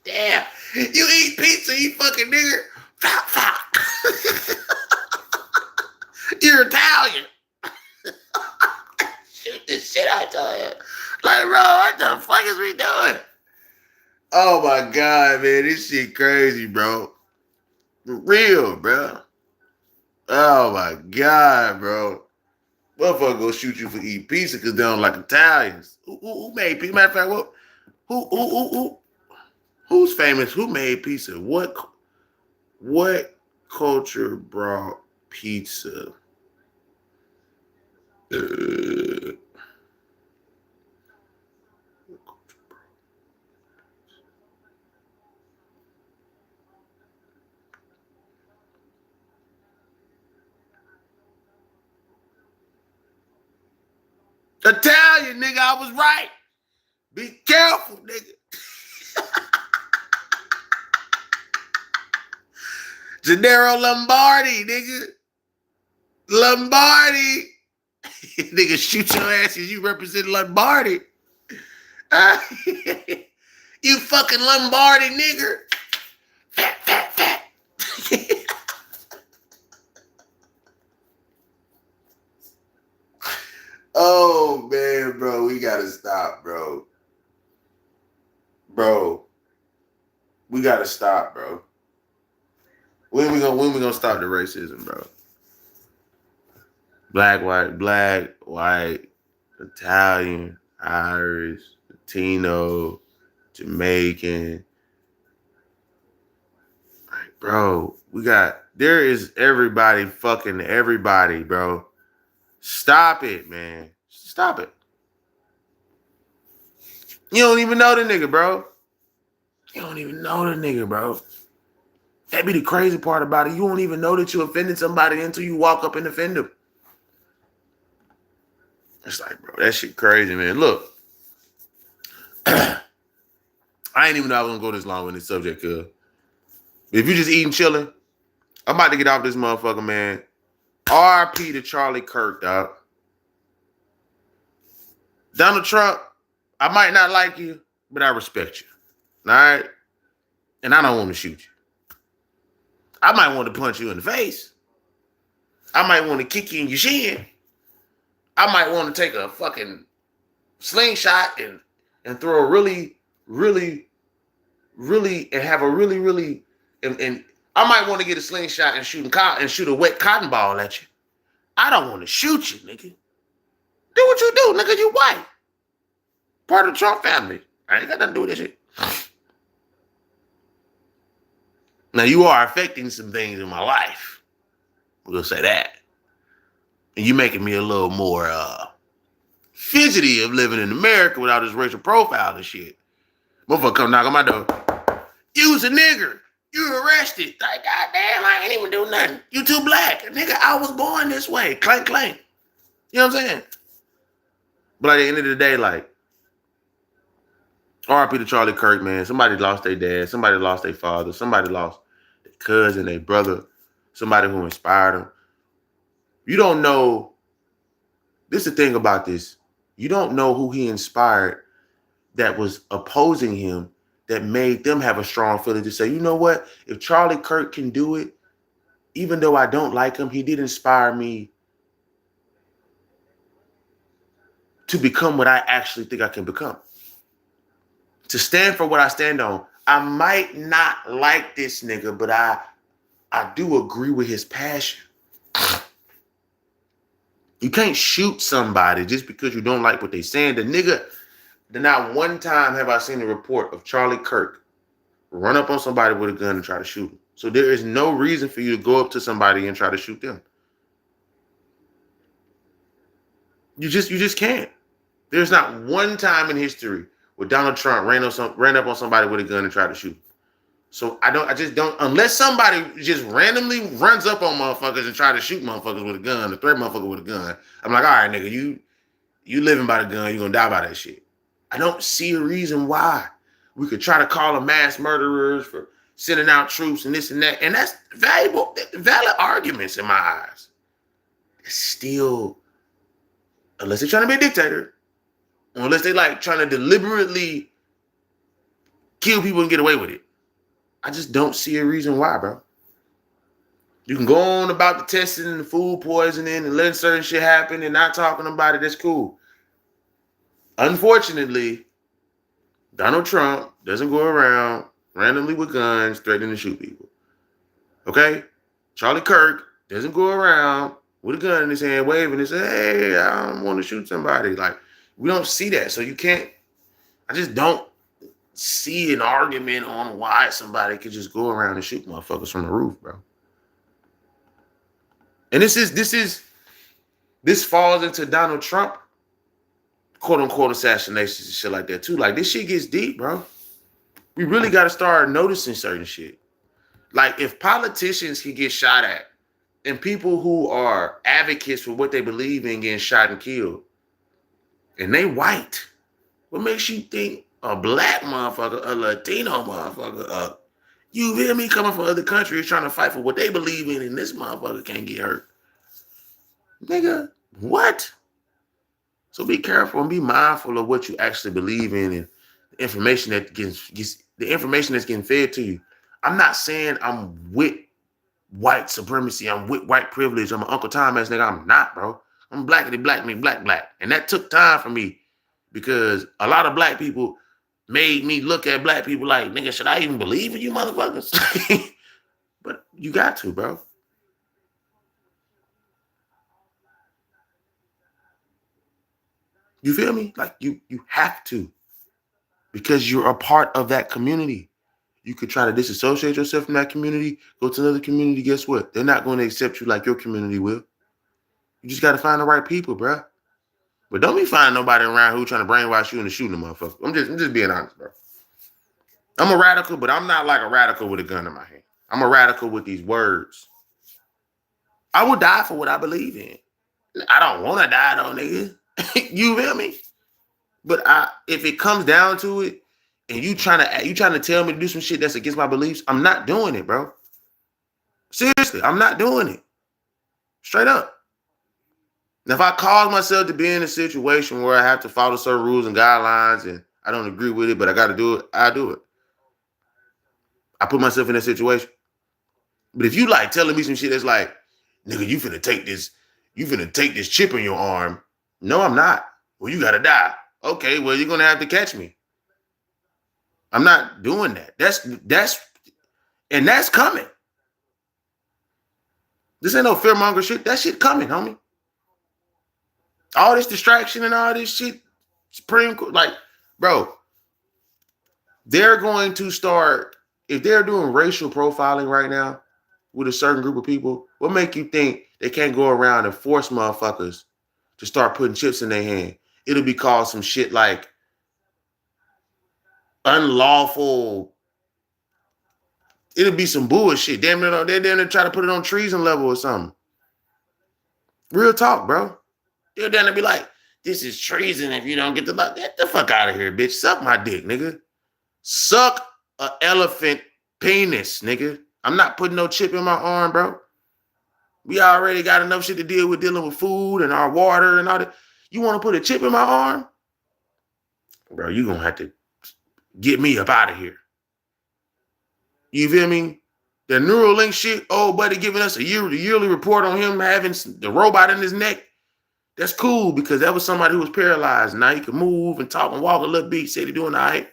A: Damn. You eat pizza, you fucking nigger. You're Italian. Shoot this shit out your head. Like, bro, what the fuck is we doing? Oh my God, man. This shit crazy, bro. For real, bro. Oh my God, bro. Motherfucker gonna shoot you for eating pizza because they don't like Italians. Who made pizza? Matter of fact, who's famous? Who made pizza? What culture brought pizza. Italian, nigga, I was right. Be careful, nigga. Gennaro Lombardi, nigga. Lombardi. Nigga, shoot your ass because you represent Lombardi. You fucking Lombardi, nigger. Fat, fat, fat. Oh, man, bro. We got to stop, bro. Bro. We got to stop, bro. When we gonna stop the racism, bro? Black, white, Italian, Irish, Latino, Jamaican. Like, bro, there is everybody fucking everybody, bro. Stop it, man. Stop it. You don't even know the nigga, bro. You don't even know the nigga, bro. That be the crazy part about it. You won't even know that you offended somebody until you walk up and offend them. It's like, bro, that shit crazy, man. Look, I ain't even know I was gonna go this long with this subject, cuz. If you just eating, chilling, I'm about to get off this motherfucker, man. RIP to Charlie Kirk, dog. Donald Trump, I might not like you, but I respect you. All right? And I don't want to shoot you. I might want to punch you in the face. I might want to kick you in your shin. I might want to take a fucking slingshot and throw a really, and have a really, and I might want to get a slingshot and shoot a wet cotton ball at you. I don't want to shoot you, nigga. Do what you do, nigga. You white. Part of the Trump family. I ain't got nothing to do with this shit. Now, you are affecting some things in my life. We'll say that. And you making me a little more fidgety of living in America without this racial profile and shit. Motherfucker come knock on my door. You's a nigger. You're arrested. Like, goddamn, I ain't even do nothing. You too black. Nigga, I was born this way. Clank, clank. You know what I'm saying? But at the end of the day, like, RIP to Charlie Kirk, man. Somebody lost their dad. Somebody lost their father. Somebody lost their cousin, their brother. Somebody who inspired them. You don't know. This is the thing about this. You don't know who he inspired that was opposing him that made them have a strong feeling to say, you know what? If Charlie Kirk can do it, even though I don't like him, he did inspire me to become what I actually think I can become. To stand for what I stand on. I might not like this nigga, but I do agree with his passion. You can't shoot somebody just because you don't like what they're saying. The nigga, not one time have I seen a report of Charlie Kirk run up on somebody with a gun and try to shoot him. So there is no reason for you to go up to somebody and try to shoot them. You just can't. There's not one time in history where Donald Trump ran up on somebody with a gun and tried to shoot him. So I just don't, unless somebody just randomly runs up on motherfuckers and try to shoot motherfuckers with a gun, or threaten motherfucker with a gun. I'm like, all right, nigga, you living by the gun, you're gonna die by that shit. I don't see a reason why we could try to call them mass murderers for sending out troops and this and that. And that's valid arguments in my eyes. It's still, unless they're trying to be a dictator, or unless they like trying to deliberately kill people and get away with it. I just don't see a reason why, bro. You can go on about the testing and the food poisoning and letting certain shit happen and not talking about it. That's cool. Unfortunately, Donald Trump doesn't go around randomly with guns threatening to shoot people. Okay? Charlie Kirk doesn't go around with a gun in his hand waving and say, hey, I don't want to shoot somebody. Like, we don't see that. So you can't, I just don't see an argument on why somebody could just go around and shoot motherfuckers from the roof, bro. And this falls into Donald Trump, quote unquote, assassinations and shit like that too. Like, this shit gets deep, bro. We really got to start noticing certain shit. Like, if politicians can get shot at and people who are advocates for what they believe in getting shot and killed, and they white, what makes you think a black motherfucker, a Latino motherfucker, you hear me, coming from other countries trying to fight for what they believe in, and this motherfucker can't get hurt? Nigga, what? So be careful and be mindful of what you actually believe in and the information that gets the information that's getting fed to you. I'm not saying I'm with white supremacy. I'm with white privilege. I'm an Uncle Tom ass nigga. I'm not, bro. I'm blackity black, me black. And that took time for me because a lot of black people made me look at black people like, nigga, should I even believe in you motherfuckers? But you got to, bro. You feel me? Like you have to, because you're a part of that community. You could try to disassociate yourself from that community, go to another community. Guess what? They're not going to accept you like your community will. You just got to find the right people, bro. But don't be finding nobody around who trying to brainwash you into shooting a motherfucker. I'm just being honest, bro. I'm a radical, but I'm not like a radical with a gun in my hand. I'm a radical with these words. I will die for what I believe in. I don't want to die though, nigga. You feel me? But if it comes down to it, and you trying to tell me to do some shit that's against my beliefs, I'm not doing it, bro. Seriously, I'm not doing it. Straight up. Now, if I cause myself to be in a situation where I have to follow certain rules and guidelines and I don't agree with it, but I got to do it, I do it. I put myself in that situation. But if you like telling me some shit that's like, nigga, you finna take this chip in your arm. No, I'm not. Well, you gotta die. Okay, well, you're gonna have to catch me. I'm not doing that. That's coming. This ain't no fearmonger shit. That shit coming, homie. All this distraction and all this shit, Supreme Court, like, bro, they're going to start, if they're doing racial profiling right now with a certain group of people, what make you think they can't go around and force motherfuckers to start putting chips in their hand? It'll be called some shit like unlawful. It'll be some bullshit. Damn, they're down there trying to put it on treason level or something. Real talk, bro. They're down there be like, this is treason if you don't get get the fuck out of here, bitch. Suck my dick, nigga. Suck an elephant penis, nigga. I'm not putting no chip in my arm, bro. We already got enough shit to deal with dealing with food and our water and all that. You want to put a chip in my arm? Bro, you going to have to get me up out of here. You feel me? The Neuralink shit, old buddy giving us the yearly report on him having the robot in his neck. That's cool because that was somebody who was paralyzed. Now he can move and talk and walk a little bit. Said he doing all right.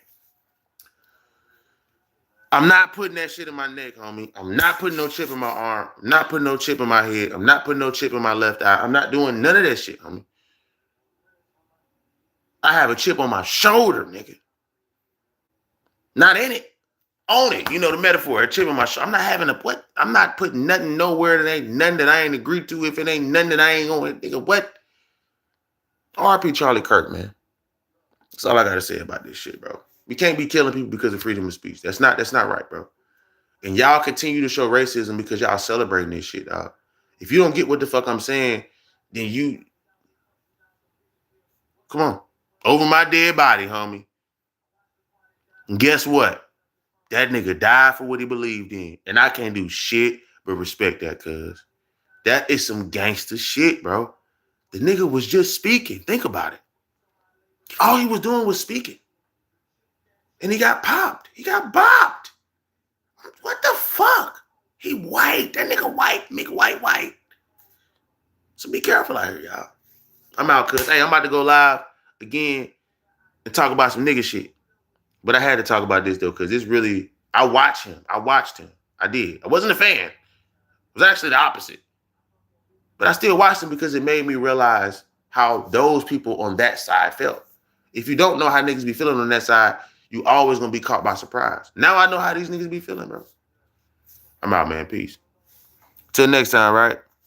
A: I'm not putting that shit in my neck, homie. I'm not putting no chip in my arm. I'm not putting no chip in my head. I'm not putting no chip in my left eye. I'm not doing none of that shit, homie. I have a chip on my shoulder, nigga. Not in it. On it. You know the metaphor. A chip on my shoulder. I'm not having a what? I'm not putting nothing nowhere that ain't nothing that I ain't agreed to. If it ain't nothing that I ain't going, nigga, what? R.I.P. Charlie Kirk, man. That's all I gotta say about this shit, bro. We can't be killing people because of freedom of speech. That's not right, bro. And y'all continue to show racism because y'all celebrating this shit, dog. If you don't get what the fuck I'm saying, then you come on. Over my dead body, homie. And guess what? That nigga died for what he believed in. And I can't do shit but respect that, cuz. That is some gangster shit, bro. The nigga was just speaking. Think about it. All he was doing was speaking. And he got popped. He got bopped. What the fuck? He white. That nigga white. Make white. So be careful out here, y'all. I'm out, cuz. Hey, I'm about to go live again and talk about some nigga shit. But I had to talk about this, though, because it's really, I watched him. I did. I wasn't a fan. It was actually the opposite. But I still watched him because it made me realize how those people on that side felt. If you don't know how niggas be feeling on that side, you always going to be caught by surprise. Now I know how these niggas be feeling, bro. I'm out, man. Peace. Till next time, right?